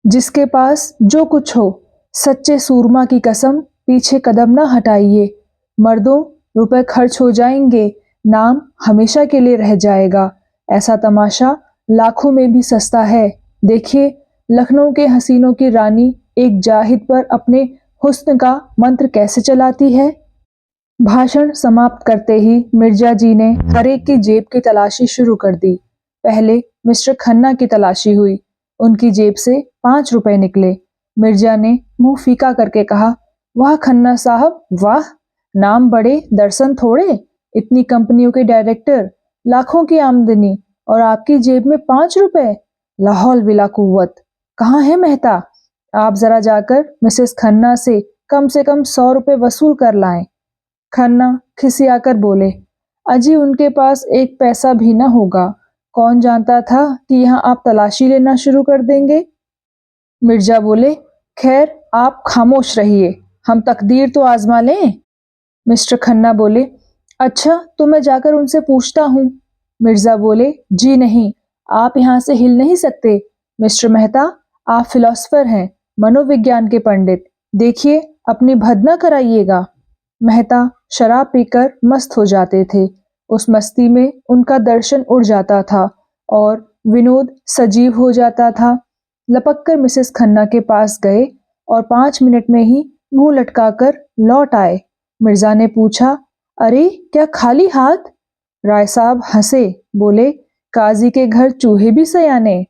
जिसके पास जो कुछ हो, सच्चे सूरमा की कसम पीछे कदम ना हटाइए। मर्दों, रुपए खर्च हो जाएंगे, नाम हमेशा के लिए रह जाएगा। ऐसा तमाशा लाखों में भी सस्ता है। देखिए, लखनऊ के हसीनों की रानी एक जाहिद पर अपने हुस्न का मंत्र कैसे चलाती है। भाषण समाप्त करते ही मिर्जा जी ने हर एक की जेब की तलाशी शुरू कर दी। पहले मिस्टर खन्ना की तलाशी हुई। उनकी जेब से 5 रुपए निकले। मिर्जा ने मुंह फीका करके कहा, वाह खन्ना साहब वाह, नाम बड़े दर्शन थोड़े। इतनी कंपनियों के डायरेक्टर, लाखों की आमदनी और आपकी जेब में 5 रुपए। लाहौल विला कुव्वत। कहाँ है मेहता? आप जरा जाकर मिसेस खन्ना से कम 100 रुपए वसूल कर लाएं। खन्ना खिसियाकर बोले, अजी उनके पास एक पैसा भी न होगा। कौन जानता था कि यहाँ आप तलाशी लेना शुरू कर देंगे। मिर्जा बोले, खैर आप खामोश रहिए, हम तकदीर तो आजमा लें। मिस्टर खन्ना बोले, अच्छा तो मैं जाकर उनसे पूछता हूँ। मिर्जा बोले, जी नहीं, आप यहाँ से हिल नहीं सकते। मिस्टर मेहता, आप फिलोसफर हैं, मनोविज्ञान के पंडित, देखिए अपनी भद न कराइएगा। मेहता शराब पीकर मस्त हो जाते थे। उस मस्ती में उनका दर्शन उड़ जाता था और विनोद सजीव हो जाता था। लपक कर मिसेस खन्ना के पास गए और 5 मिनट में ही मुंह लटकाकर लौट आए। मिर्जा ने पूछा, अरे क्या खाली हाथ? राय साहब हंसे, बोले, काजी के घर चूहे भी सयाने।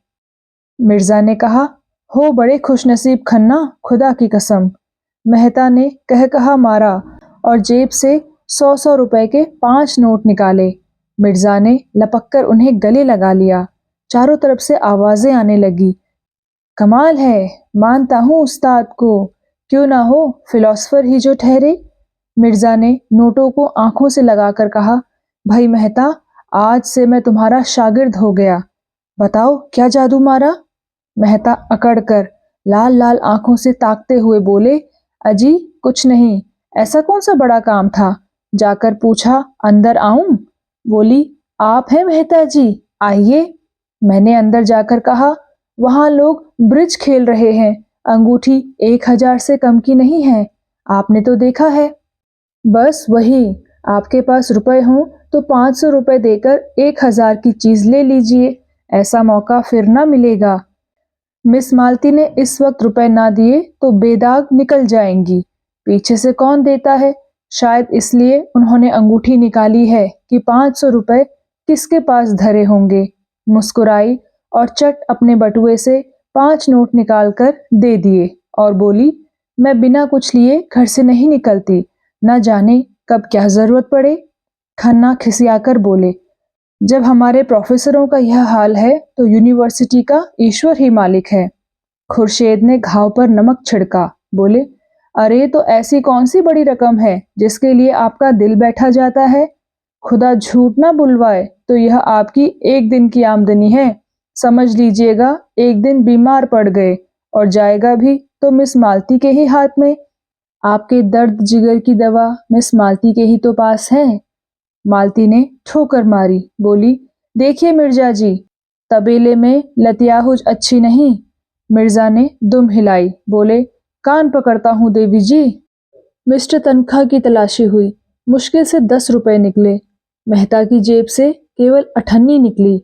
मिर्जा ने कहा, हो बड़े खुशनसीब खन्ना, खुदा की कसम। मेहता ने कह कहा मारा और जेब से 100 रुपए के 5 नोट निकाले। मिर्जा ने लपककर उन्हें गले लगा लिया। चारों तरफ से आवाजें आने लगी, कमाल है, मानता हूँ उस्ताद को, क्यों ना हो फिलोसफर ही जो ठहरे। मिर्जा ने नोटों को आंखों से लगाकर कहा, भाई मेहता, आज से मैं तुम्हारा शागिर्द हो गया। बताओ क्या जादू मारा? मेहता अकड़ कर लाल लाल आंखों से ताकते हुए बोले, अजी कुछ नहीं, ऐसा कौन सा बड़ा काम था? जाकर पूछा, अंदर आऊं? बोली, आप हैं मेहता जी, आइए। मैंने अंदर जाकर कहा, वहां लोग ब्रिज खेल रहे हैं, अंगूठी 1000 से कम की नहीं है, आपने तो देखा है। बस वही, आपके पास रुपए हों तो 500 रुपए देकर 1000 की चीज ले लीजिए, ऐसा मौका फिर ना मिलेगा। मिस मालती ने इस वक्त रुपए ना दिए तो बेदाग निकल जाएंगी। पीछे से कौन देता है? शायद इसलिए उन्होंने अंगूठी निकाली है कि 500 रुपए किसके पास धरे होंगे। मुस्कुराई और चट अपने बटुए से 5 नोट निकालकर दे दिए और बोली, मैं बिना कुछ लिए घर से नहीं निकलती, न जाने कब क्या जरूरत पड़े। खन्ना खिसियाकर बोले, जब हमारे प्रोफेसरों का यह हाल है तो यूनिवर्सिटी का ईश्वर ही मालिक है। खुर्शेद ने घाव पर नमक छिड़का, बोले, अरे तो ऐसी कौन सी बड़ी रकम है जिसके लिए आपका दिल बैठा जाता है? खुदा झूठ ना बुलवाए तो यह आपकी एक दिन की आमदनी है। समझ लीजिएगा एक दिन बीमार पड़ गए और जाएगा भी तो मिस मालती के ही हाथ में। आपके दर्द जिगर की दवा मिस मालती के ही तो पास है। मालती ने ठोकर मारी, बोली, देखिए मिर्जा जी, तबेले में लतियाहुज अच्छी नहीं। मिर्जा ने दुम हिलाई, बोले, कान पकड़ता हूँ देवी जी। मिस्टर तनख्वाह की तलाशी हुई। मुश्किल से 10 रुपए निकले। मेहता की जेब से केवल अठन्नी निकली।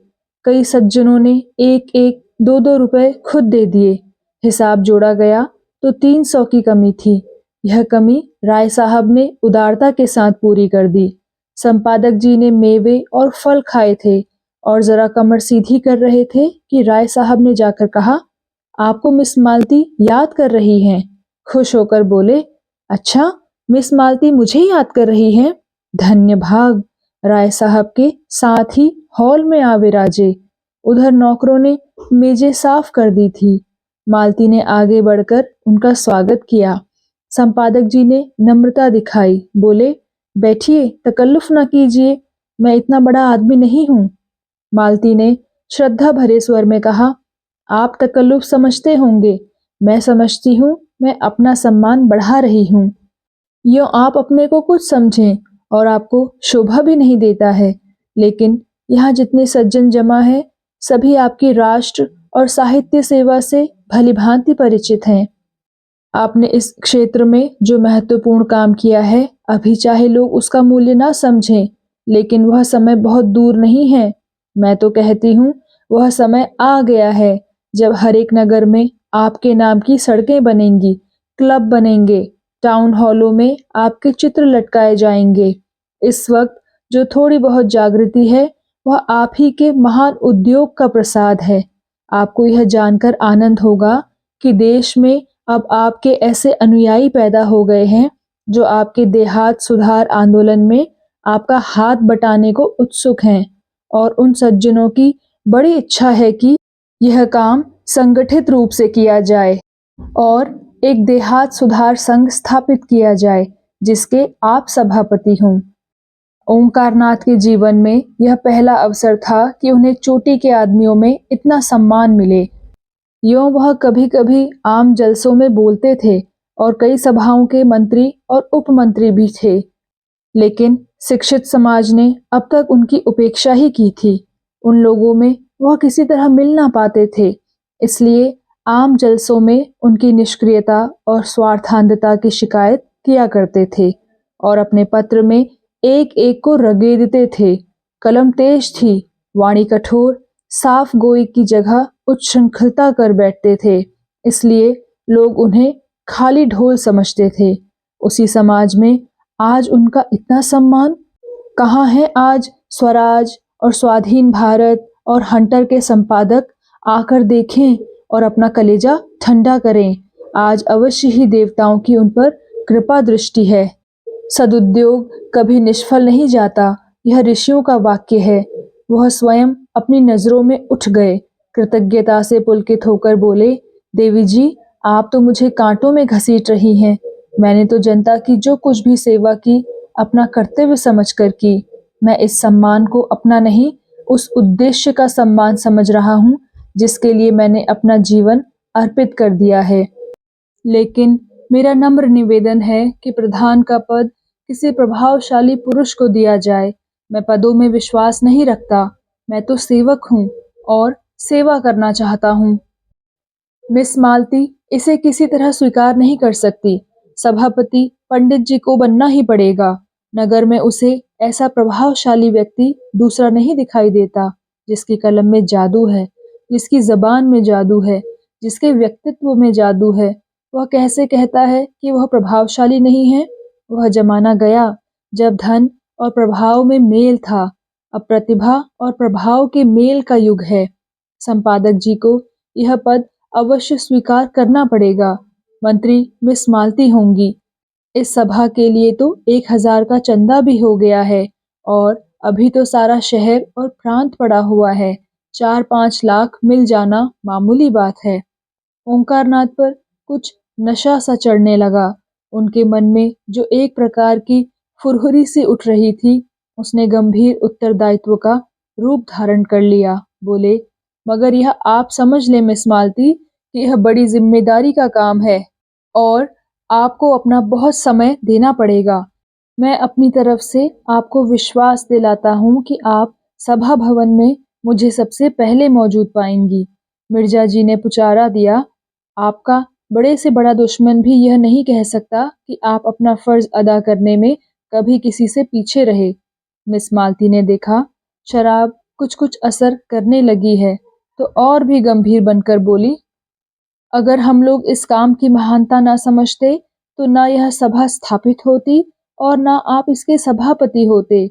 कई सज्जनों ने एक एक 2-2 रुपए खुद दे दिए। हिसाब जोड़ा गया तो 300 की कमी थी। यह कमी राय साहब ने उदारता के साथ पूरी कर दी। संपादक जी ने मेवे और फल खाए थे और जरा कमर सीधी कर रहे थे कि राय साहब ने जाकर कहा, आपको मिस मालती याद कर रही हैं। खुश होकर बोले, अच्छा, मिस मालती मुझे याद कर रही हैं। धन्य भाग। राय साहब के साथ ही हॉल में आ विराजे। उधर नौकरों ने मेजें साफ कर दी थी। मालती ने आगे बढ़कर उनका स्वागत किया। संपादक जी ने नम्रता दिखाई। बोले, बैठिए, तकल्लुफ न कीजिए, मैं इतना बड़ा आदमी नहीं हूँ। मालती ने श्रद्धा भरे स्वर में कहा, आप तकल्लुफ समझते होंगे, मैं समझती हूँ, मैं अपना सम्मान बढ़ा रही हूँ। यो आप अपने को कुछ समझें और आपको शोभा भी नहीं देता है, लेकिन यहाँ जितने सज्जन जमा है सभी आपकी राष्ट्र और साहित्य सेवा से भलीभांति परिचित हैं। आपने इस क्षेत्र में जो महत्वपूर्ण काम किया है, अभी चाहे लोग उसका मूल्य ना समझें, लेकिन वह समय बहुत दूर नहीं है। मैं तो कहती हूँ वह समय आ गया है जब हर एक नगर में आपके नाम की सड़कें बनेंगी, क्लब बनेंगे, टाउन हॉलों में आपके चित्र लटकाए जाएंगे। इस वक्त जो थोड़ी बहुत जागृति है वह आप ही के महान उद्योग का प्रसाद है। आपको यह जानकर आनंद होगा कि देश में अब आपके ऐसे अनुयायी पैदा हो गए हैं जो आपके देहात सुधार आंदोलन में आपका हाथ बटाने को उत्सुक हैं और उन सज्जनों की बड़ी इच्छा है कि यह काम संगठित रूप से किया जाए और एक देहात सुधार संघ स्थापित किया जाए जिसके आप सभापति हों। ओंकारनाथ के जीवन में यह पहला अवसर था कि उन्हें चोटी के आदमियों में इतना सम्मान मिले। यों वह कभी कभी आम जलसों में बोलते थे और कई सभाओं के मंत्री और उपमंत्री भी थे, लेकिन शिक्षित समाज ने अब तक उनकी उपेक्षा ही की थी। उन लोगों में वह किसी तरह मिल ना पाते थे, इसलिए आम जलसों में उनकी निष्क्रियता और स्वार्थांधता की शिकायत किया करते थे और अपने पत्र में एक एक को रगेदते थे। कलम तेज थी, वाणी कठोर, साफ गोई की जगह उच्छृंखलता कर बैठते थे, इसलिए लोग उन्हें खाली ढोल समझते थे। उसी समाज में आज उनका इतना सम्मान। कहाँ है आज स्वराज और स्वाधीन भारत और हंटर के संपादक? आकर देखें और अपना कलेजा ठंडा करें। आज अवश्य ही देवताओं की उन पर कृपा दृष्टि है। सदुद्योग कभी निष्फल नहीं जाता, यह ऋषियों का वाक्य है। वह स्वयं अपनी नजरों में उठ गए, कृतज्ञता से पुलकित होकर बोले, देवी जी, आप तो मुझे कांटों में घसीट रही हैं। मैंने तो जनता की जो कुछ भी सेवा की अपना कर्तव्य समझकर की। मैं इस सम्मान को अपना नहीं, उस उद्देश्य का सम्मान समझ रहा हूँ जिसके लिए मैंने अपना जीवन अर्पित कर दिया है। लेकिन मेरा नम्र निवेदन है कि प्रधान का पद किसी प्रभावशाली पुरुष को दिया जाए। मैं पदों में विश्वास नहीं रखता, मैं तो सेवक हूँ और सेवा करना चाहता हूँ। मिस मालती इसे किसी तरह स्वीकार नहीं कर सकती। सभापति पंडित जी को बनना ही पड़ेगा। नगर में उसे ऐसा प्रभावशाली व्यक्ति दूसरा नहीं दिखाई देता जिसकी कलम में जादू है, जिसकी जबान में जादू है, जिसके व्यक्तित्व में जादू है। वह कैसे कहता है कि वह प्रभावशाली नहीं है? वह जमाना गया जब धन और प्रभाव में मेल था। अब प्रतिभा और प्रभाव के मेल का युग है। संपादक जी को यह पद अवश्य स्वीकार करना पड़ेगा। मंत्री मिस मालती होंगी। इस सभा के लिए तो 1000 का चंदा भी हो गया है और अभी तो सारा शहर और प्रांत पड़ा हुआ है। 4-5 लाख मिल जाना मामूली बात है। ओंकारनाथ पर कुछ नशा सा चढ़ने लगा। उनके मन में जो एक प्रकार की फुरहुरी सी उठ रही थी, उसने गंभीर उत्तरदायित्व का रूप धारण कर लिया। बोले, मगर यह आप समझ लें मिस मालती कि यह बड़ी जिम्मेदारी का काम है और आपको अपना बहुत समय देना पड़ेगा। मैं अपनी तरफ से आपको विश्वास दिलाता हूँ कि आप सभा भवन में मुझे सबसे पहले मौजूद पाएंगी। मिर्जा जी ने पुचारा दिया, आपका बड़े से बड़ा दुश्मन भी यह नहीं कह सकता कि आप अपना फर्ज अदा करने में कभी किसी से पीछे रहे। मिस मालती ने देखा शराब कुछ कुछ असर करने लगी है तो और भी गंभीर बनकर बोली, अगर हम लोग इस काम की महानता ना समझते तो ना यह सभा स्थापित होती और ना आप इसके सभापति होते।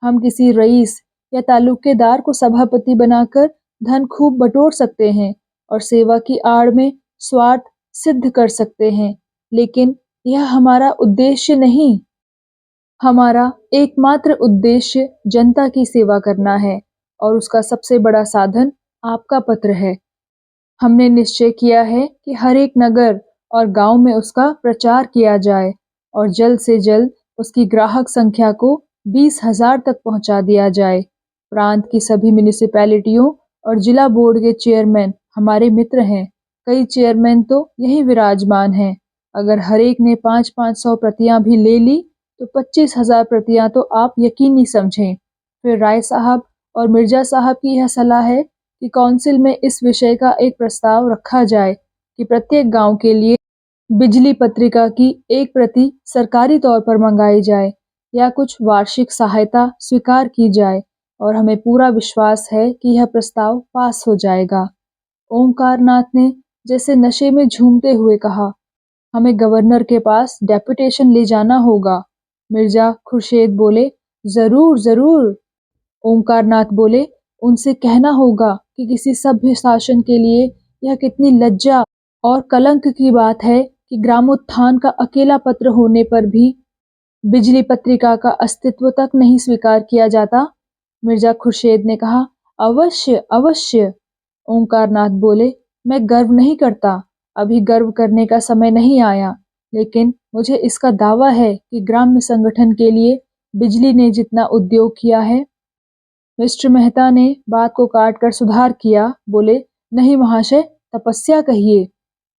हम किसी रईस या तालुकेदार को सभापति बनाकर धन खूब बटोर सकते हैं और सेवा की आड़ में स्वार्थ सिद्ध कर सकते हैं, लेकिन यह हमारा उद्देश्य नहीं। हमारा एकमात्र उद्देश्य जनता की सेवा करना है और उसका सबसे बड़ा साधन आपका पत्र है। हमने निश्चय किया है कि हर एक नगर और गांव में उसका प्रचार किया जाए और जल्द से जल्द उसकी ग्राहक संख्या को 20,000 तक पहुंचा दिया जाए। प्रांत की सभी म्यूनिसिपैलिटियों और जिला बोर्ड के चेयरमैन हमारे मित्र हैं। कई चेयरमैन तो यही विराजमान हैं। अगर हर एक ने 500-500 प्रतियां भी ले ली तो 25,000 प्रतियां तो आप यकीनी समझें। फिर राय साहब और मिर्जा साहब की यह सलाह है कि काउंसिल में इस विषय का एक प्रस्ताव रखा जाए कि प्रत्येक गांव के लिए बिजली पत्रिका की एक प्रति सरकारी तौर पर मंगाई जाए या कुछ वार्षिक सहायता स्वीकार की जाए, और हमें पूरा विश्वास है कि यह प्रस्ताव पास हो जाएगा। ओंकारनाथ ने जैसे नशे में झूमते हुए कहा, हमें गवर्नर के पास डेपुटेशन ले जाना होगा। मिर्जा खुर्शीद बोले, जरूर जरूर। ओंकारनाथ बोले, उनसे कहना होगा कि किसी सभ्य शासन के लिए यह कितनी लज्जा और कलंक की बात है कि ग्रामोत्थान का अकेला पत्र होने पर भी बिजली पत्रिका का अस्तित्व तक नहीं स्वीकार किया जाता। मिर्जा खुर्शीद ने कहा, अवश्य अवश्य। ओंकारनाथ बोले, मैं गर्व नहीं करता, अभी गर्व करने का समय नहीं आया, लेकिन मुझे इसका दावा है कि ग्राम्य संगठन के लिए बिजली ने जितना उद्योग किया है। मिस्टर मेहता ने बात को काटकर सुधार किया, बोले, नहीं महाशय, तपस्या कहिए।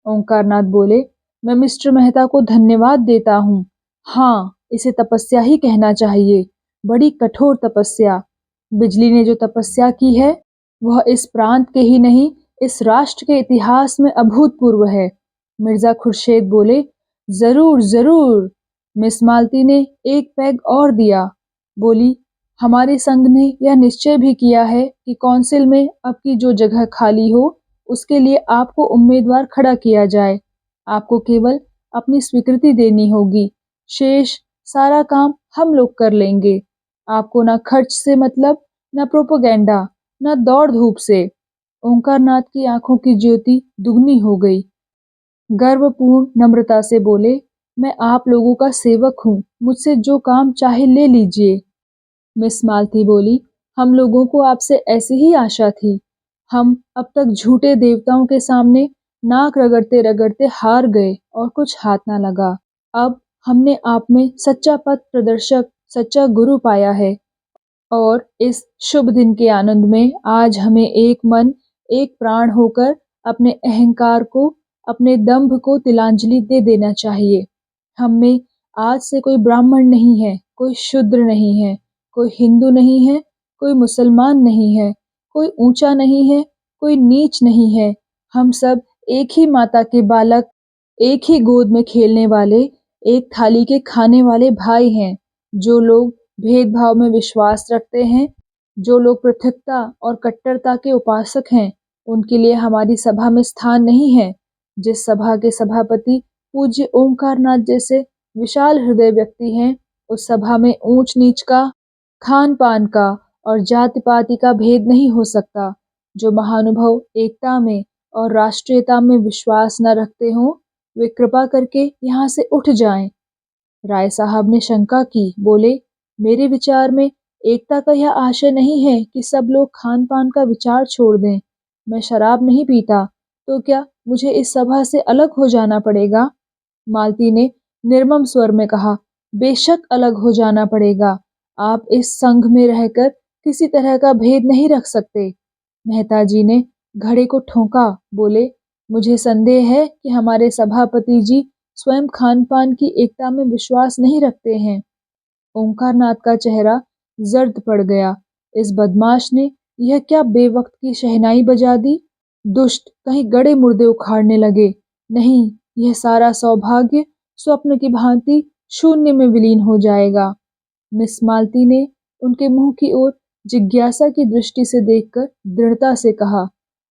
ओंकारनाथ बोले, मैं मिस्टर मेहता को धन्यवाद देता हूँ। हाँ, इसे तपस्या ही कहना चाहिए, बड़ी कठोर तपस्या। बिजली ने जो तपस्या की है वह इस प्रांत के ही नहीं, इस राष्ट्र के इतिहास में अभूतपूर्व है। मिर्जा खुर्शीद बोले, जरूर जरूर। मिस मालती ने एक पैग और दिया, बोली, हमारे संघ ने यह निश्चय भी किया है कि काउंसिल में अब की जो जगह खाली हो उसके लिए आपको उम्मीदवार खड़ा किया जाए। आपको केवल अपनी स्वीकृति देनी होगी, शेष सारा काम हम लोग कर लेंगे। आपको ना खर्च से मतलब, ना प्रोपोगेंडा, ना दौड़ धूप से। ओंकारनाथ की आंखों की ज्योति दुगनी हो गई। गर्वपूर्ण नम्रता से बोले, मैं आप लोगों का सेवक हूँ, मुझसे जो काम चाहे ले लीजिए। मिस मालती बोली, हम लोगों को आपसे ऐसी ही आशा थी। हम अब तक झूठे देवताओं के सामने नाक रगड़ते रगड़ते हार गए और कुछ हाथ ना लगा। अब हमने आप में सच्चा पथ प्रदर्शक, सच्चा गुरु पाया है और इस शुभ दिन के आनंद में आज हमें एक मन एक प्राण होकर अपने अहंकार को, अपने दंभ को तिलांजलि दे देना चाहिए। हम में आज से कोई ब्राह्मण नहीं है, कोई शूद्र नहीं है, कोई हिंदू नहीं है, कोई मुसलमान नहीं है, कोई ऊंचा नहीं है, कोई नीच नहीं है। हम सब एक ही माता के बालक, एक ही गोद में खेलने वाले, एक थाली के खाने वाले भाई हैं। जो लोग भेदभाव में विश्वास रखते हैं, जो लोग पृथकता और कट्टरता के उपासक हैं, उनके लिए हमारी सभा में स्थान नहीं है। जिस सभा के सभापति पूज्य ओंकारनाथ जैसे विशाल हृदय व्यक्ति हैं, उस सभा में ऊंच नीच का, खान पान का और जाति पाति का भेद नहीं हो सकता। जो महानुभव एकता में और राष्ट्रीयता में विश्वास न रखते हों, वे कृपा करके यहाँ से उठ जाएं। राय साहब ने शंका की, बोले, मेरे विचार में एकता का यह आशय नहीं है कि सब लोग खान पान का विचार छोड़ दें। मैं शराब नहीं पीता, तो क्या मुझे इस सभा से अलग हो जाना पड़ेगा? मालती ने निर्मम स्वर में कहा, बेशक अलग हो जाना पड़ेगा। आप इस संघ में रहकर किसी तरह का भेद नहीं रख सकते। मेहता जी ने घड़े को ठोंका, बोले, मुझे संदेह है कि हमारे सभापति जी स्वयं खान पान की एकता में विश्वास नहीं रखते हैं। ओंकारनाथ का चेहरा जर्द पड़ गया। इस बदमाश ने यह क्या बेवक्त की शहनाई बजा दी? दुष्ट कहीं गड़े मुर्दे उखाड़ने लगे। नहीं, यह सारा सौभाग्य स्वप्न की भांति शून्य में विलीन हो जाएगा। मिस मालती ने उनके मुंह की ओर जिज्ञासा की दृष्टि से देखकर दृढ़ता से कहा,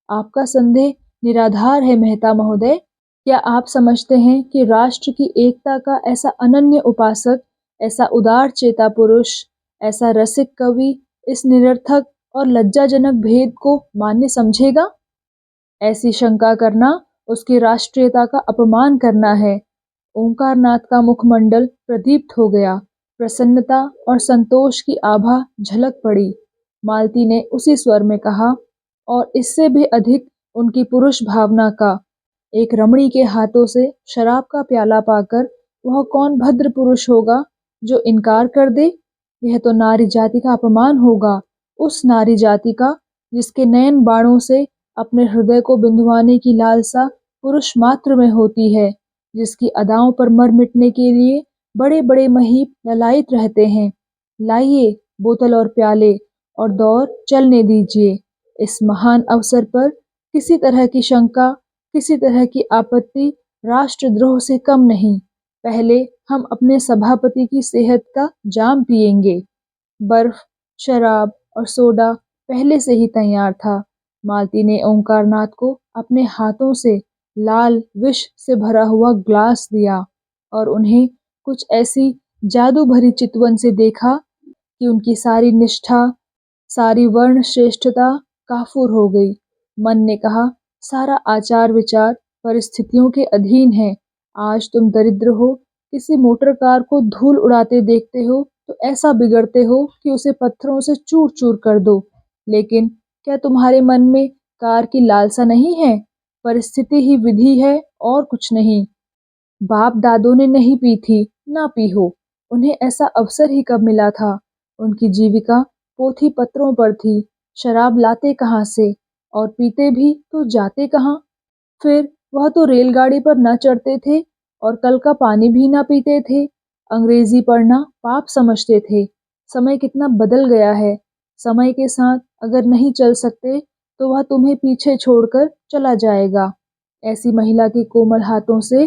आपका संदेह निराधार है मेहता महोदय। क्या आप समझते हैं कि राष्ट्र की एकता का ऐसा अनन्य उपासक, ऐसा उदार चेता पुरुष, ऐसा रसिक कवि इस निरर्थक और लज्जाजनक भेद को मान्य समझेगा? ऐसी शंका करना उसकी राष्ट्रीयता का अपमान करना है। ओंकारनाथ का मुखमंडल प्रदीप्त हो गया। प्रसन्नता और संतोष की आभा झलक पड़ी। मालती ने उसी स्वर में कहा, और इससे भी अधिक उनकी पुरुष भावना का। एक रमणी के हाथों से शराब का प्याला पाकर वह कौन भद्र पुरुष होगा जो इनकार कर दे? यह तो नारी जाति का अपमान होगा, उस नारी जाति का जिसके नयन बाणों से अपने हृदय को बिंधवाने की लालसा पुरुष मात्र में होती है, जिसकी अदाओं पर मर मिटने के लिए बड़े बड़े महीप ललायित रहते हैं। लाइए बोतल और प्याले, और दौर चलने दीजिए। इस महान अवसर पर किसी तरह की शंका, किसी तरह की आपत्ति राष्ट्रद्रोह से कम नहीं। पहले हम अपने सभापति की सेहत का जाम पिएंगे। बर्फ, शराब और सोडा पहले से ही तैयार था। मालती ने ओंकारनाथ को अपने हाथों से लाल विष से भरा हुआ ग्लास दिया और उन्हें कुछ ऐसी जादू भरी चितवन से देखा कि उनकी सारी निष्ठा, सारी वर्ण श्रेष्ठता काफूर हो गई। मन ने कहा, सारा आचार विचार परिस्थितियों के अधीन है। आज तुम दरिद्र हो, किसी मोटर कार को धूल उड़ाते देखते हो तो ऐसा बिगड़ते हो कि उसे पत्थरों से चूर चूर कर दो। लेकिन क्या तुम्हारे मन में कार की लालसा नहीं है? परिस्थिति ही विधि है और कुछ नहीं। बाप दादों ने नहीं पी थी, ना पी हो। उन्हें ऐसा अवसर ही कब मिला था? उनकी जीविका पोथी पत्रों पर थी। शराब लाते कहाँ से? और पीते भी तो जाते कहाँ? फिर वह तो रेलगाड़ी पर न चढ़ते थे और कल का पानी भी ना पीते थे। अंग्रेजी पढ़ना पाप समझते थे। समय कितना बदल गया है। समय के साथ अगर नहीं चल सकते तो वह तुम्हें पीछे छोड़कर चला जाएगा। ऐसी महिला के कोमल हाथों से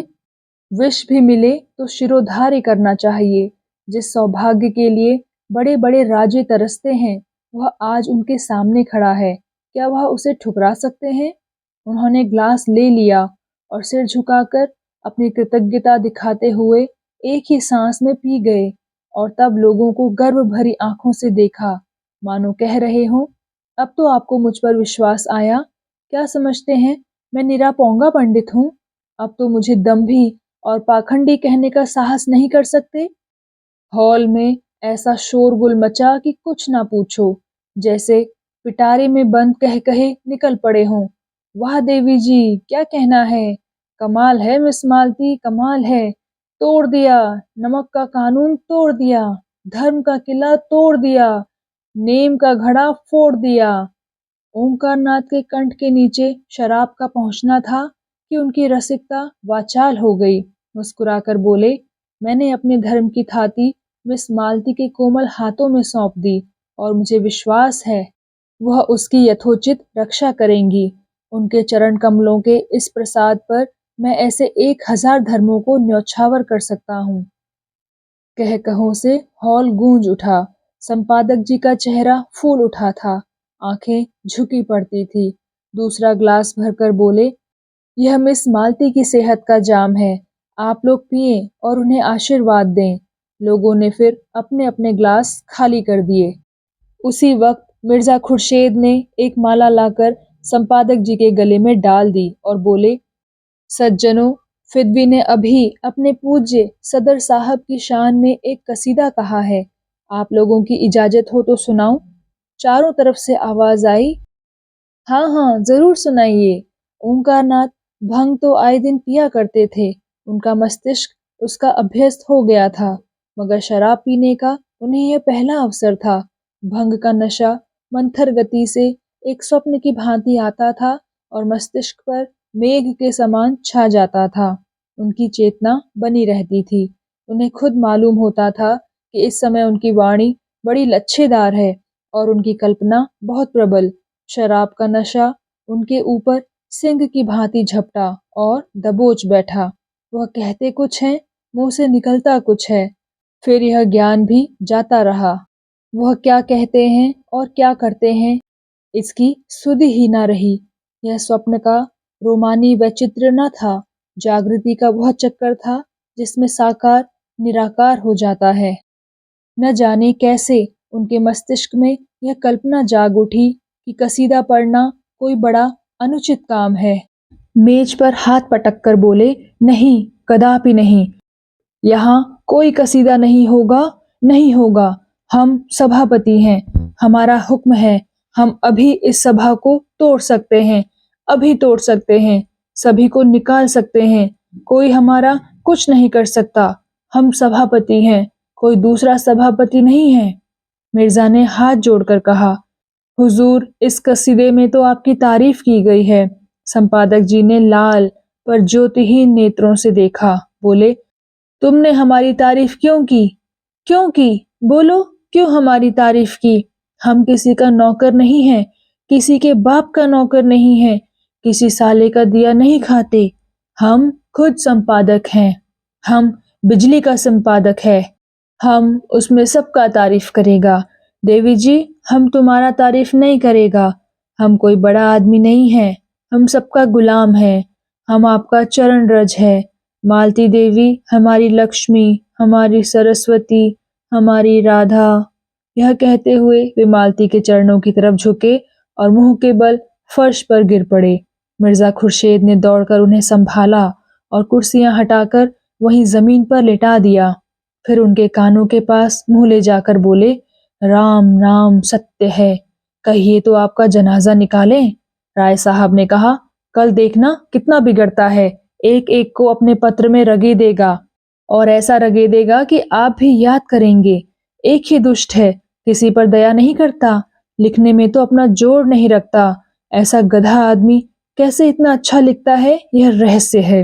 विष भी मिले तो शिरोधार्य करना चाहिए। जिस सौभाग्य के लिए बड़े बड़े राजे तरसते हैं, वह आज उनके सामने खड़ा है। क्या वह उसे ठुकरा सकते हैं? उन्होंने ग्लास ले लिया और सिर झुकाकर अपनी कृतज्ञता दिखाते हुए एक ही सांस में पी गए, और तब लोगों को गर्व भरी आंखों से देखा, मानो कह रहे हो, अब तो आपको मुझ पर विश्वास आया। क्या समझते हैं मैं निरा पौंगा पंडित हूँ? अब तो मुझे दंभी और पाखंडी कहने का साहस नहीं कर सकते। हॉल में ऐसा शोरगुल मचा कि कुछ ना पूछो, जैसे पिटारे में बंद कह कहे निकल पड़े हों। वाह देवी जी, क्या कहना है? कमाल है मिस मालती, कमाल है। तोड़ दिया, नमक का कानून तोड़ दिया, धर्म का किला तोड़ दिया, नेम का घड़ा फोड़ दिया। ओंकारनाथ के कंठ के नीचे शराब का पहुंचना था कि उनकी रसिकता वाचाल हो गई। मुस्कुराकर बोले, मैंने अपने धर्म की थाती मिस मालती के कोमल हाथों में सौंप दी और मुझे विश्वास है वह उसकी यथोचित रक्षा करेंगी। उनके चरण कमलों के इस प्रसाद पर मैं ऐसे 1000 धर्मों को न्यौछावर कर सकता हूँ। कह कहों से हॉल गूंज उठा। संपादक जी का चेहरा फूल उठा था, आंखें झुकी पड़ती थी। दूसरा ग्लास भरकर बोले, यह मिस मालती की सेहत का जाम है, आप लोग पिए और उन्हें आशीर्वाद दें। लोगों ने फिर अपने अपने ग्लास खाली कर दिए। उसी वक्त मिर्जा खुर्शेद ने एक माला लाकर संपादक जी के गले में डाल दी और बोले, सज्जनों, फिद्वी ने अभी अपने पूज्य सदर साहब की शान में एक कसीदा कहा है। आप लोगों की इजाजत हो तो सुनाऊं? चारों तरफ से आवाज आई, हाँ हाँ जरूर सुनाइए। ओंकारनाथ भंग तो आए दिन पिया करते थे। उनका मस्तिष्क उसका अभ्यस्त हो गया था, मगर शराब पीने का उन्हें यह पहला अवसर था। भंग का नशा मंथर गति से एक स्वप्न की भांति आता था और मस्तिष्क पर मेघ के समान छा जाता था। उनकी चेतना बनी रहती थी। उन्हें खुद मालूम होता था कि इस समय उनकी वाणी बड़ी लच्छेदार है और उनकी कल्पना बहुत प्रबल। शराब का नशा उनके ऊपर सिंह की भांति झपटा और दबोच बैठा। वह कहते कुछ हैं, मुंह से निकलता कुछ है। फिर यह ज्ञान भी जाता रहा। वह क्या कहते हैं और क्या करते हैं, इसकी सुधि ही न रही। यह स्वप्न का रोमानी वैचित्र न था, जागृति का वह चक्कर था जिसमें साकार निराकार हो जाता है। न जाने कैसे उनके मस्तिष्क में यह कल्पना जाग उठी कि कसीदा पढ़ना कोई बड़ा अनुचित काम है। मेज पर हाथ पटक कर बोले, नहीं, कदापि नहीं। यहाँ कोई कसीदा नहीं होगा, नहीं होगा। हम सभापति हैं, हमारा हुक्म है। हम अभी इस सभा को तोड़ सकते हैं, अभी तोड़ सकते हैं, सभी को निकाल सकते हैं। कोई हमारा कुछ नहीं कर सकता। हम सभापति हैं, कोई दूसरा सभापति नहीं है। मिर्जा ने हाथ जोड़कर कहा, हुजूर, इस कसीदे में तो आपकी तारीफ की गई है। संपादक जी ने लाल पर ज्योतिहीन नेत्रों से देखा। बोले, तुमने हमारी तारीफ क्यों की? क्यों की? बोलो, क्यों हमारी तारीफ की? हम किसी का नौकर नहीं है, किसी के बाप का नौकर नहीं है, किसी साले का दिया नहीं खाते। हम खुद संपादक हैं। हम बिजली का संपादक है। हम उसमें सबका तारीफ करेगा। देवी जी, हम तुम्हारा तारीफ नहीं करेगा। हम कोई बड़ा आदमी नहीं है, हम सबका गुलाम है। हम आपका चरण रज है। मालती देवी हमारी लक्ष्मी, हमारी सरस्वती, हमारी राधा। यह कहते हुए वे मालती के चरणों की तरफ झुके और मुंह के बल फर्श पर गिर पड़े। मिर्जा खुर्शीद ने दौड़कर उन्हें संभाला और कुर्सियां हटाकर वहीं जमीन पर लिटा दिया। फिर उनके कानों के पास मुंह ले जाकर बोले, राम नाम सत्य है, कहिए तो आपका जनाजा निकालें। राय साहब ने कहा, कल देखना कितना बिगड़ता है, एक एक को अपने पत्र में रगे देगा और ऐसा रगे देगा कि आप भी याद करेंगे। एक ही दुष्ट है, किसी पर दया नहीं करता, लिखने में तो अपना जोर नहीं रखता। ऐसा गधा आदमी कैसे इतना अच्छा लिखता है, यह रहस्य है।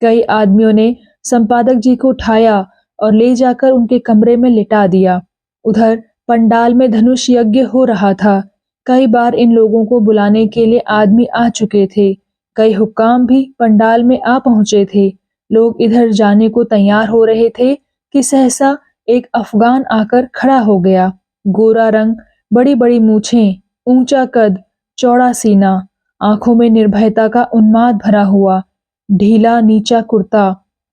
कई आदमियों ने संपादक जी को उठाया और ले जाकर उनके कमरे में लिटा दिया। उधर पंडाल में धनुष यज्ञ हो रहा था। कई बार इन लोगों को बुलाने के लिए आदमी आ चुके थे। कई हुक्काम भी पंडाल में आ पहुंचे थे। लोग इधर जाने को तैयार हो रहे थे कि सहसा एक अफगान आकर खड़ा हो गया। गोरा रंग, बड़ी बड़ी मूछें, ऊंचा कद, चौड़ा सीना, आंखों में निर्भयता का उन्माद भरा हुआ, ढीला नीचा कुर्ता,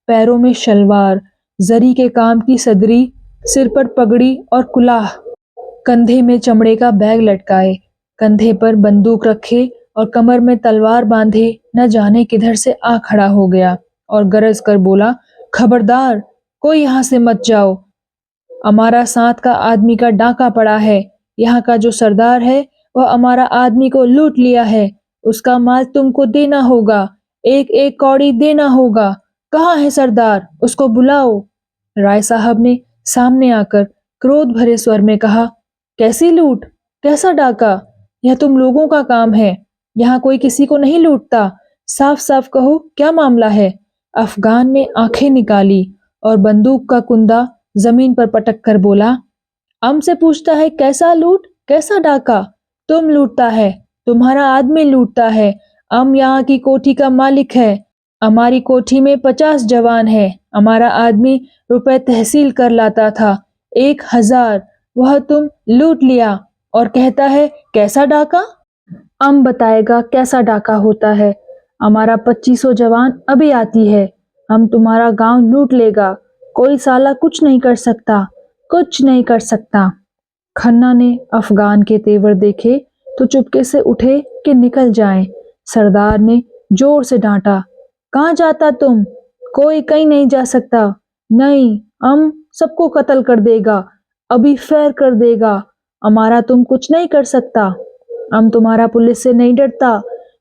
पैरों में शलवार, जरी के काम की सदरी, सिर पर पगड़ी और कुलाह, कंधे में चमड़े का बैग लटकाए, कंधे पर बंदूक रखे और कमर में तलवार बांधे न जाने किधर से आ खड़ा हो गया और गरज कर बोला, खबरदार, कोई यहां से मत जाओ। हमारा साथ का आदमी का डाका पड़ा है। यहाँ का जो सरदार है वह हमारा आदमी को लूट लिया है। उसका माल तुमको देना होगा, एक एक कौड़ी देना होगा। कहाँ है सरदार? उसको बुलाओ। राय साहब ने सामने आकर क्रोध भरे स्वर में कहा, कैसी लूट, कैसा डाका? यह तुम लोगों का काम है। यहाँ कोई किसी को नहीं लूटता। साफ साफ कहो, क्या मामला है? अफगान ने आंखें निकाली और बंदूक का कुंदा जमीन पर पटक कर बोला, हमसे पूछता है कैसा लूट, कैसा डाका? तुम लूटता है, तुम्हारा आदमी लूटता है। हम यहाँ की कोठी का मालिक है। हमारी कोठी में 50 जवान है। हमारा आदमी रुपए तहसील कर लाता था, 1000, वह तुम लूट लिया और कहता है कैसा डाका? हम बताएगा कैसा डाका होता है। हमारा 2500 जवान अभी आती है। हम तुम्हारा गांव लूट लेगा। कोई साला कुछ नहीं कर सकता, कुछ नहीं कर सकता। खन्ना ने अफगान के तेवर देखे तो चुपके से उठे कि निकल जाएं। सरदार ने जोर से डांटा, कहाँ जाता तुम? कोई कहीं नहीं जा सकता। नहीं, हम सबको कत्ल कर देगा, अभी फैर कर देगा। हमारा तुम कुछ नहीं कर सकता। हम तुम्हारा पुलिस से नहीं डरता।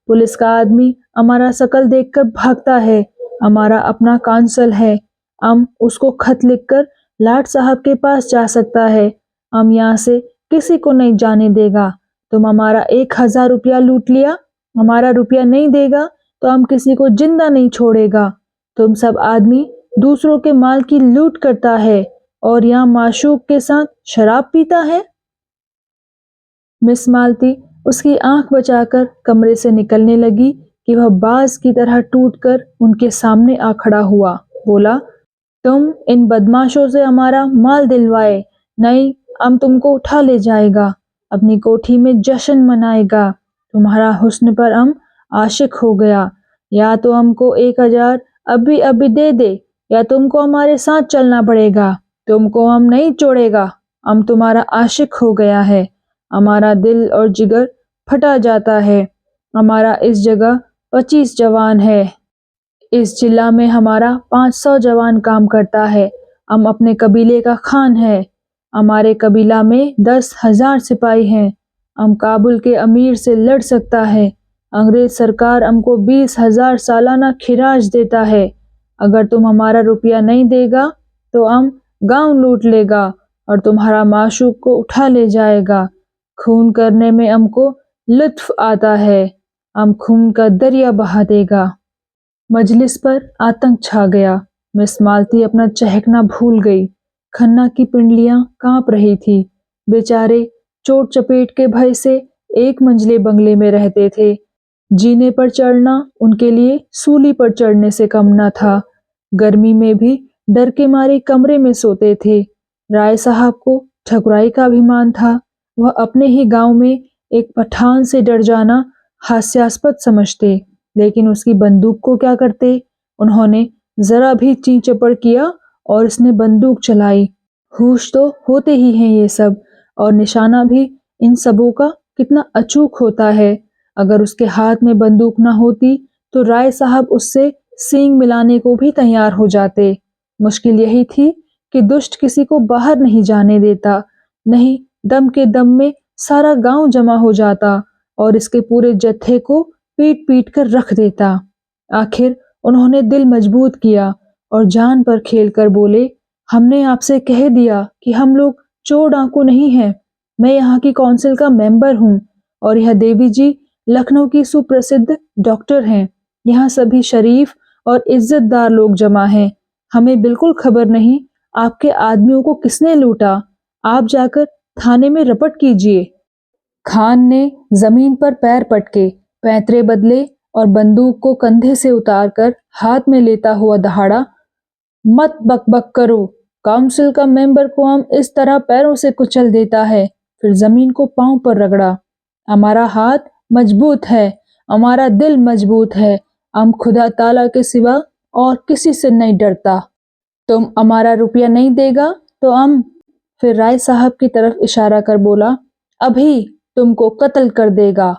पुलिस का आदमी हमारा शकल देखकर भागता है। हमारा अपना कांसल है। हम उसको खत लिखकर लाट साहब के पास जा सकता है। हम यहाँ से किसी को नहीं जाने देगा। तुम हमारा 1000 रुपया लूट लिया, हमारा रुपया नहीं देगा तो हम किसी को जिंदा नहीं छोड़ेगा। तुम सब आदमी दूसरों के माल की लूट करता है और यहाँ माशूक के साथ शराब पीता है। मिस मालती उसकी आंख बचाकर कमरे से निकलने लगी कि वह बाज की तरह टूटकर उनके सामने आ खड़ा हुआ। बोला, तुम इन बदमाशों से हमारा माल दिलवाए, नहीं हम तुमको उठा ले जाएगा, अपनी कोठी में जश्न मनाएगा। तुम्हारा हुस्न पर हम आशिक हो गया, या तो हमको 1,000 अभी अभी दे दे, या तुमको हमारे साथ चलना पड़ेगा, तुमको हम नहीं छोड़ेगा, हम तुम्हारा आशिक हो गया है, हमारा दिल और जिगर फटा जाता है, हमारा इस जगह 25 जवान है, इस जिला में हमारा 500 जवान काम करता है, हम अपने कबीले का खान है, हमारे कबीला में 10,000 सिपाही हैं, हम काबुल के अमीर से लड़ सकता है, अंग्रेज सरकार हमको 20,000 सालाना खिराज देता है, अगर तुम हमारा रुपया नहीं देगा तो हम गांव लूट लेगा और तुम्हारा माशूक को उठा ले जाएगा। खून करने में हमको लुत्फ आता है, हम खून का दरिया बहा देगा। मजलिस पर आतंक छा गया। मिस मालती अपना चहकना भूल गई। खन्ना की पिंडलियां कांप रही थी। बेचारे चोट चपेट के भय से एक मंजिले बंगले में रहते थे। जीने पर चढ़ना उनके लिए सूली पर चढ़ने से कम न था। गर्मी में भी डर के मारे कमरे में सोते थे। राय साहब को ठकुराई का अभिमान था। वह अपने ही गांव में एक पठान से डर जाना हास्यास्पद समझते, लेकिन उसकी बंदूक को क्या करते। उन्होंने जरा भी ची चपड़ किया और उसने बंदूक चलाई। होश तो होते ही हैं ये सब, और निशाना भी इन सबों का कितना अचूक होता है। अगर उसके हाथ में बंदूक ना होती तो राय साहब उससे सींग मिलाने को भी तैयार हो जाते। मुश्किल यही थी कि दुष्ट किसी को बाहर नहीं जाने देता, नहीं दम के दम में सारा गांव जमा हो जाता और इसके पूरे जत्थे को पीट पीट कर रख देता। आखिर उन्होंने दिल मजबूत किया और जान पर खेल कर बोले, हमने आपसे कह दिया कि हम लोग चोर डाकू नहीं हैं। मैं यहाँ की काउंसिल का मेंबर हूँ और यह देवी जी लखनऊ की सुप्रसिद्ध डॉक्टर हैं। यहाँ सभी शरीफ और इज्जतदार लोग जमा हैं। हमें बिल्कुल खबर नहीं आपके आदमियों को किसने लूटा। आप जाकर थाने में रपट कीजिए। खान ने जमीन पर पैर पटके, पैंतरे बदले और बंदूक को कंधे से उतारकर हाथ में लेता हुआ दहाड़ा, मत बकबक करो, काउंसिल का मेंबर को हम इस तरह पैरों से कुचल देता है। फिर जमीन को पांव पर रगड़ा। हमारा हाथ मजबूत है, हमारा दिल मजबूत है, हम खुदा ताला के सिवा और किसी से नहीं डरता। तुम हमारा रुपया नहीं देगा तो हम, फिर राय साहब की तरफ इशारा कर बोला, अभी तुमको कत्ल कर देगा।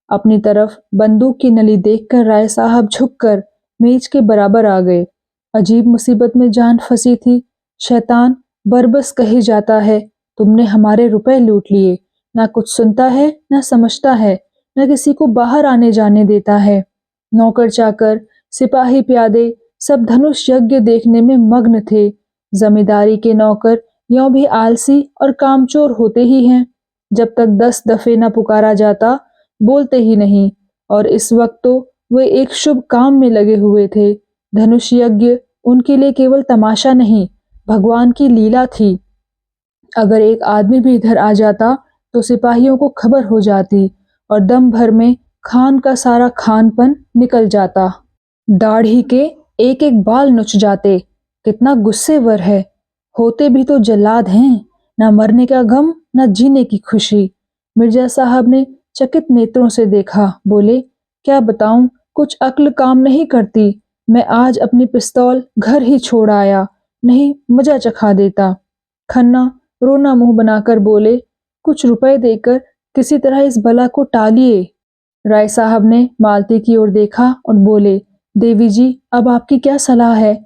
अपनी तरफ बंदूक की नली देखकर राय साहब झुककर मेज के बराबर आ गए। अजीब मुसीबत में जान फंसी थी। शैतान बरबस कही जाता है। तुमने हमारे रुपए लूट लिए, ना कुछ सुनता है ना समझता है, ना किसी को बाहर आने जाने देता है। नौकर चाकर, सिपाही प्यादे सब धनुष यज्ञ देखने में मग्न थे। जमींदारी के नौकर यों भी आलसी और कामचोर होते ही हैं। जब तक 10 दफे न पुकारा जाता बोलते ही नहीं, और इस वक्त तो वे एक शुभ काम में लगे हुए थे। धनुष यज्ञ उनके लिए केवल तमाशा नहीं, भगवान की लीला थी। अगर एक आदमी भी इधर आ जाता तो सिपाहियों को खबर हो जाती और दम भर में खान का सारा खानपन निकल जाता। दाढ़ी के एक एक बाल नुच जाते। कितना गुस्सेवर है, होते भी तो जल्लाद हैं। ना मरने का गम, ना जीने की खुशी। मिर्जा साहब ने चकित नेत्रों से देखा, बोले, क्या बताऊं, कुछ अक्ल काम नहीं करती। मैं आज अपनी पिस्तौल घर ही छोड़ आया, नहीं मजा चखा देता। खन्ना रोना मुंह बनाकर बोले, कुछ रुपए देकर किसी तरह इस बला को टालिए। राय साहब ने मालती की ओर देखा और बोले, देवी जी अब आपकी क्या सलाह है।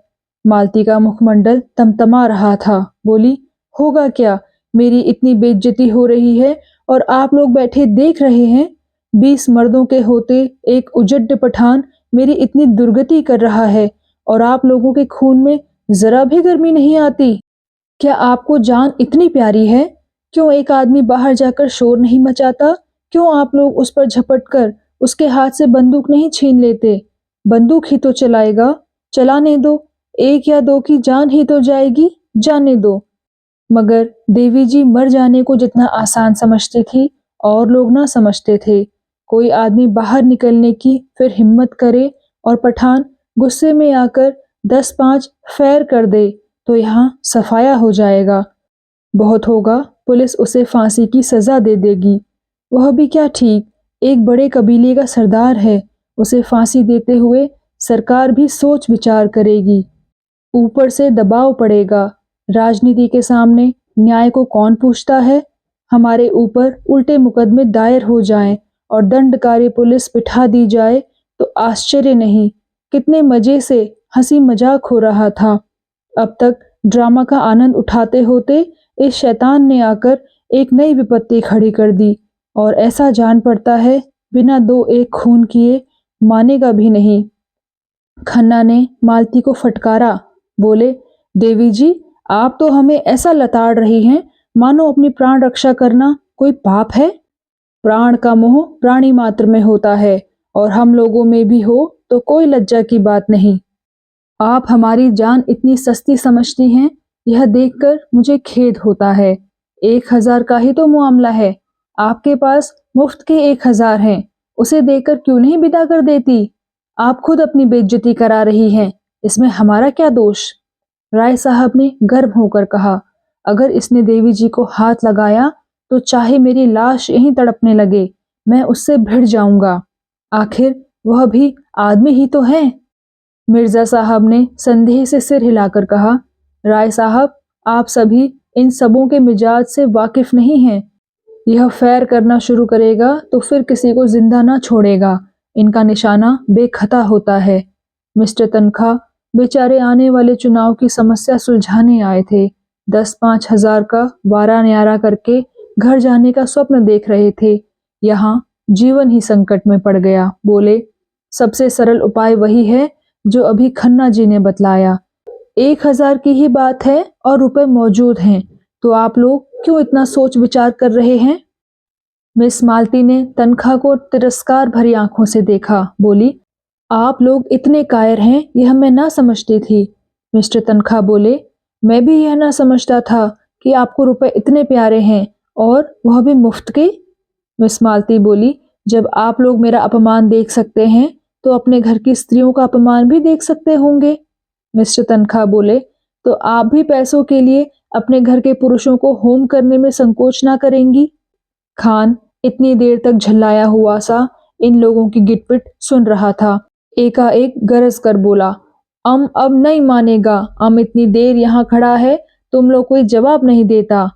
मालती का मुखमंडल तमतमा रहा था। बोली, होगा क्या, मेरी इतनी बेइज्जती हो रही है और आप लोग बैठे देख रहे हैं। 20 मर्दों के होते एक उजड्ड पठान मेरी इतनी दुर्गति कर रहा है और आप लोगों के खून में जरा भी गर्मी नहीं आती। क्या आपको जान इतनी प्यारी है? क्यों एक आदमी बाहर जाकर शोर नहीं मचाता? क्यों आप लोग उस पर झपट कर उसके हाथ से बंदूक नहीं छीन लेते? बंदूक ही तो चलाएगा, चलाने दो, एक या दो की जान ही तो जाएगी, जाने दो। मगर देवी जी मर जाने को जितना आसान समझती थी और लोग ना समझते थे। कोई आदमी बाहर निकलने की फिर हिम्मत करे और पठान गुस्से में आकर 10-5 फेर कर दे तो यहाँ सफाया हो जाएगा। बहुत होगा, पुलिस उसे फांसी की सजा दे देगी। वह भी क्या ठीक, एक बड़े कबीले का सरदार है, उसे फांसी देते हुए सरकार भी सोच विचार करेगी। ऊपर से दबाव पड़ेगा, राजनीति के सामने न्याय को कौन पूछता है। हमारे ऊपर उल्टे मुकदमे दायर हो जाएं और दंडकारी पुलिस बिठा दी जाए तो आश्चर्य नहीं। कितने मजे से हंसी मजाक हो रहा था। अब तक ड्रामा का आनंद उठाते होते इस शैतान ने आकर एक नई विपत्ति खड़ी कर दी। और ऐसा जान पड़ता है बिना दो एक खून किए मानेगा भी नहीं। खन्ना ने मालती को फटकारा, बोले, देवी जी, आप तो हमें ऐसा लताड़ रही हैं मानो अपनी प्राण रक्षा करना कोई पाप है। प्राण का मोह प्राणी मात्र में होता है और हम लोगों में भी हो तो कोई लज्जा की बात नहीं। आप हमारी जान इतनी सस्ती समझती हैं, यह देखकर मुझे खेद होता है। 1000 का ही तो मामला है, आपके पास मुफ्त के 1000 हैं, उसे देकर क्यों नहीं विदा कर देती। आप खुद अपनी बेइज्जती करा रही हैं, इसमें हमारा क्या दोष। राय साहब ने गर्म होकर कहा, अगर इसने देवी जी को हाथ लगाया तो चाहे मेरी लाश यहीं तड़पने लगे, मैं उससे भिड़ जाऊंगा। आखिर वह भी आदमी ही तो है। मिर्जा साहब ने संदेह से सिर हिलाकर कहा, राय साहब, आप सभी इन सबों के मिजाज से वाकिफ नहीं हैं। यह फैर करना शुरू करेगा तो फिर किसी को जिंदा ना छोड़ेगा। इनका निशाना बेखता होता है। मिस्टर तनखा बेचारे आने वाले चुनाव की समस्या सुलझाने आए थे। 10-5 हजार का वारा न्यारा करके घर जाने का स्वप्न देख रहे थे। यहाँ जीवन ही संकट में पड़ गया। बोले, सबसे सरल उपाय वही है जो अभी खन्ना जी ने बतलाया। 1000 की ही बात है और रुपए मौजूद हैं, तो आप लोग क्यों इतना सोच विचार कर रहे हैं। मिस मालती ने तनखा को तिरस्कार भरी आंखों से देखा। बोली, आप लोग इतने कायर हैं यह मैं ना समझती थी। मिस्टर तनखा बोले, मैं भी यह ना समझता था कि आपको रुपए इतने प्यारे हैं और वह भी मुफ्त के। मिस मालती बोली, जब आप लोग मेरा अपमान देख सकते हैं तो अपने घर की स्त्रियों का अपमान भी देख सकते होंगे। मिस्टर तनखा बोले, तो आप भी पैसों के लिए अपने घर के पुरुषों को होम करने में संकोच ना करेंगी। खान इतनी देर तक झल्लाया हुआ सा इन लोगों की गिटपिट सुन रहा था। एकाएक गरज कर बोला, अब नहीं मानेगा, इतनी देर यहाँ खड़ा है, तुम लोग कोई जवाब नहीं देता।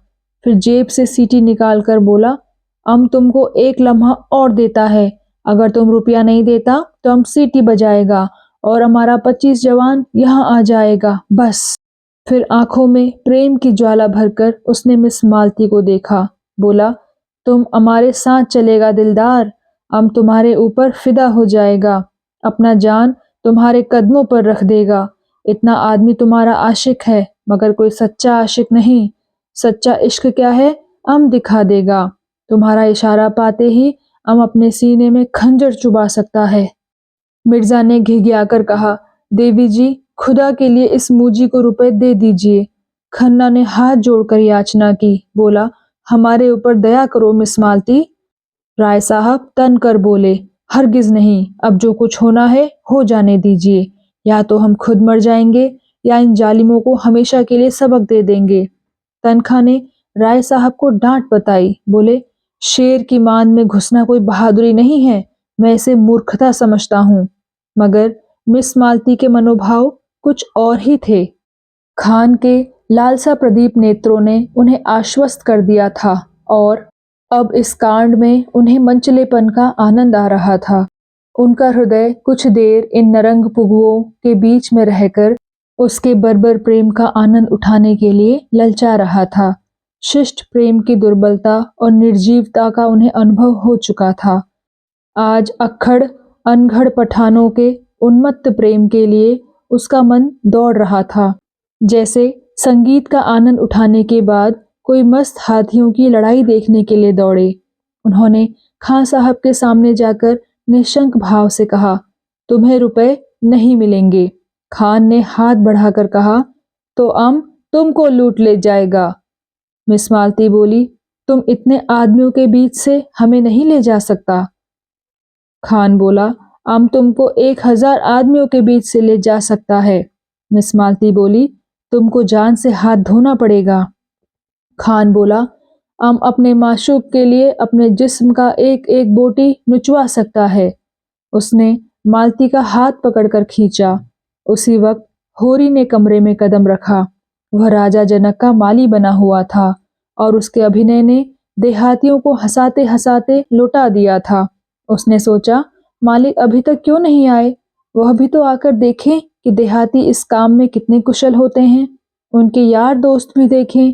फिर जेब से सीटी निकाल कर बोला, तुमको 1 लम्हा और देता है, अगर तुम रुपया नहीं देता तो हम सीटी बजाएगा और हमारा 25 जवान यहाँ आ जाएगा, बस। फिर आंखों में प्रेम की ज्वाला भरकर उसने मिस मालती को देखा। बोला, तुम हमारे साथ चलेगा दिलदार, हम तुम्हारे ऊपर फिदा हो जाएगा, अपना जान तुम्हारे कदमों पर रख देगा। इतना आदमी तुम्हारा आशिक है, मगर कोई सच्चा आशिक नहीं। सच्चा इश्क क्या है हम दिखा देगा। तुम्हारा इशारा पाते ही हम अपने सीने में खंजर चुभा सकता है। मिर्जा ने घिघियाकर कहा, देवी जी, खुदा के लिए इस मूजी को रुपए दे दीजिए। खन्ना ने हाथ जोड़कर याचना की। बोला, हमारे ऊपर दया करो मिस मालती। राय साहब तन कर बोले, हरगिज नहीं, अब जो कुछ होना है हो जाने दीजिए। या तो हम खुद मर जाएंगे या इन जालिमों को हमेशा के लिए सबक दे देंगे। तनखा ने राय साहब को डांट बताई। बोले, शेर की मान में घुसना कोई बहादुरी नहीं है, मैं इसे मूर्खता समझता हूँ। मगर मिस मालती के मनोभाव कुछ और ही थे। खान के लालसा प्रदीप नेत्रों ने उन्हें आश्वस्त कर दिया था और अब इस कांड में उन्हें मंचलेपन का आनंद आ रहा था। उनका हृदय कुछ देर इन नरंग पुगुओं के बीच में रहकर उसके बर्बर प्रेम का आनंद उठाने के लिए ललचा रहा था। शिष्ट प्रेम की दुर्बलता और निर्जीवता का उन्हें अनुभव हो चुका था। आज अक्खड़ अनघड़ पठानों के उन्मत्त प्रेम के लिए उसका मन दौड़ रहा था, जैसे संगीत का आनंद उठाने के बाद कोई मस्त हाथियों की लड़ाई देखने के लिए दौड़े। उन्होंने खां साहब के सामने जाकर निशंक भाव से कहा, तुम्हें रुपए नहीं मिलेंगे। खान ने हाथ बढ़ाकर कहा, तो तुमको लूट ले जाएगा। मिस मालती बोली, तुम इतने आदमियों के बीच से हमें नहीं ले जा सकता। खान बोला, तुमको 1000 आदमियों के बीच से ले जा सकता है। मिस मालती बोली, तुमको जान से हाथ धोना पड़ेगा। खान बोला, हम अपने माशूक के लिए अपने जिस्म का एक एक बोटी नुचवा सकता है। उसने मालती का हाथ पकड़कर खींचा। उसी वक्त होरी ने कमरे में कदम रखा। वह राजा जनक का माली बना हुआ था और उसके अभिनय ने देहातियों को हंसाते हंसाते लुटा दिया था। उसने सोचा, मालिक अभी तक क्यों नहीं आए? वह भी तो आकर देखें कि देहाती इस काम में कितने कुशल होते हैं। उनके यार दोस्त भी देखें।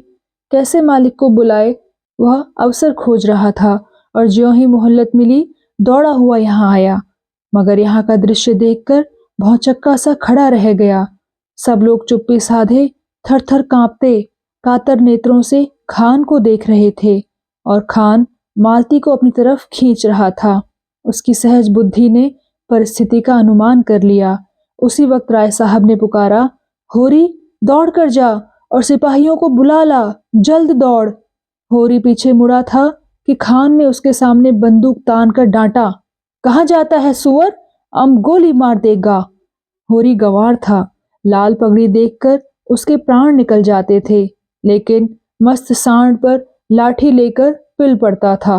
कैसे मालिक को बुलाए? वह अवसर खोज रहा था और ज्यों ही मोहल्लत मिली दौड़ा हुआ यहाँ आया, मगर यहाँ का दृश्य देखकर भौचक्का सा खड़ा रह गया। सब लोग चुप्पी साधे थर थर कांपते कातर नेत्रों से खान को देख रहे थे और खान मालती को अपनी तरफ खींच रहा था। उसकी सहज बुद्धि ने परिस्थिति का अनुमान कर लिया। उसी वक्त राय साहब ने पुकारा, होरी दौड़ कर जा और सिपाहियों को बुला ला, जल्द दौड़। होरी पीछे मुड़ा था कि खान ने उसके सामने बंदूक तान कर डांटा, कहाँ जाता है सुअर, हम गोली मार देगा। होरी गंवार था। लाल पगड़ी देखकर उसके प्राण निकल जाते थे, लेकिन मस्त सांड पर लाठी लेकर पिल पड़ता था।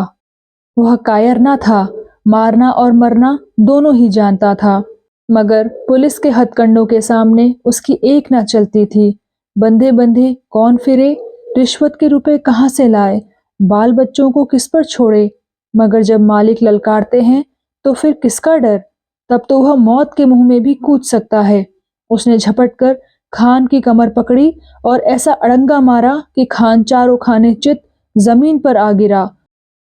वह कायर ना था, मारना और मरना दोनों ही जानता था, मगर पुलिस के हथकंडों के सामने उसकी एक ना चलती थी। बंधे बंधे कौन फिरे, रिश्वत के रुपए कहाँ से लाए, बाल बच्चों को किस पर छोड़े। मगर जब मालिक ललकारते हैं तो फिर किसका डर? तब तो वह मौत के मुंह में भी कूद सकता है। उसने झपट कर खान की कमर पकड़ी और ऐसा अड़ंगा मारा कि खान चारों खाने चित जमीन पर आ गिरा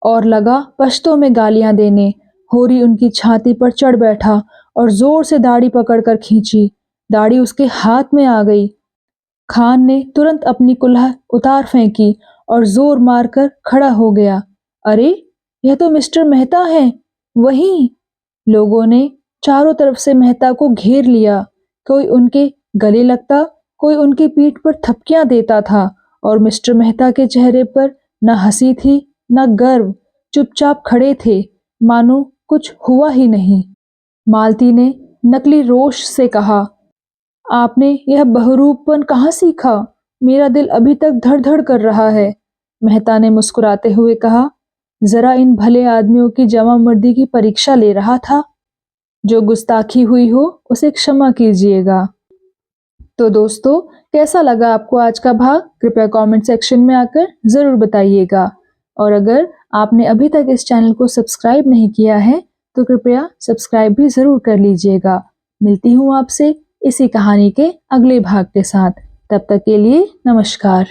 और लगा पश्तों में गालियां देने। होरी उनकी छाती पर चढ़ बैठा और जोर से दाढ़ी पकड़कर खींची। दाढ़ी उसके हाथ में आ गई। खान ने तुरंत अपनी कुल्हाड़ उतार फेंकी और जोर मारकर खड़ा हो गया। अरे, यह तो मिस्टर मेहता हैं। वही। लोगों ने चारों तरफ से मेहता को घेर लिया। कोई उनके गले लगता, कोई उनकी पीठ पर थपकियां देता था और मिस्टर मेहता के चेहरे पर न हंसी थी न गर्व। चुपचाप खड़े थे, मानो कुछ हुआ ही नहीं। मालती ने नकली रोष से कहा, आपने यह बहरूपपन कहाँ सीखा? मेरा दिल अभी तक धड़ धड़ कर रहा है। मेहता ने मुस्कुराते हुए कहा, जरा इन भले आदमियों की जवामर्दी की परीक्षा ले रहा था। जो गुस्ताखी हुई हो उसे क्षमा कीजिएगा। तो दोस्तों, कैसा लगा आपको आज का भाग? कृपया कमेंट सेक्शन में आकर जरूर बताइएगा। और अगर आपने अभी तक इस चैनल को सब्सक्राइब नहीं किया है तो कृपया सब्सक्राइब भी जरूर कर लीजिएगा। मिलती हूँ आपसे इसी कहानी के अगले भाग के साथ। तब तक के लिए नमस्कार।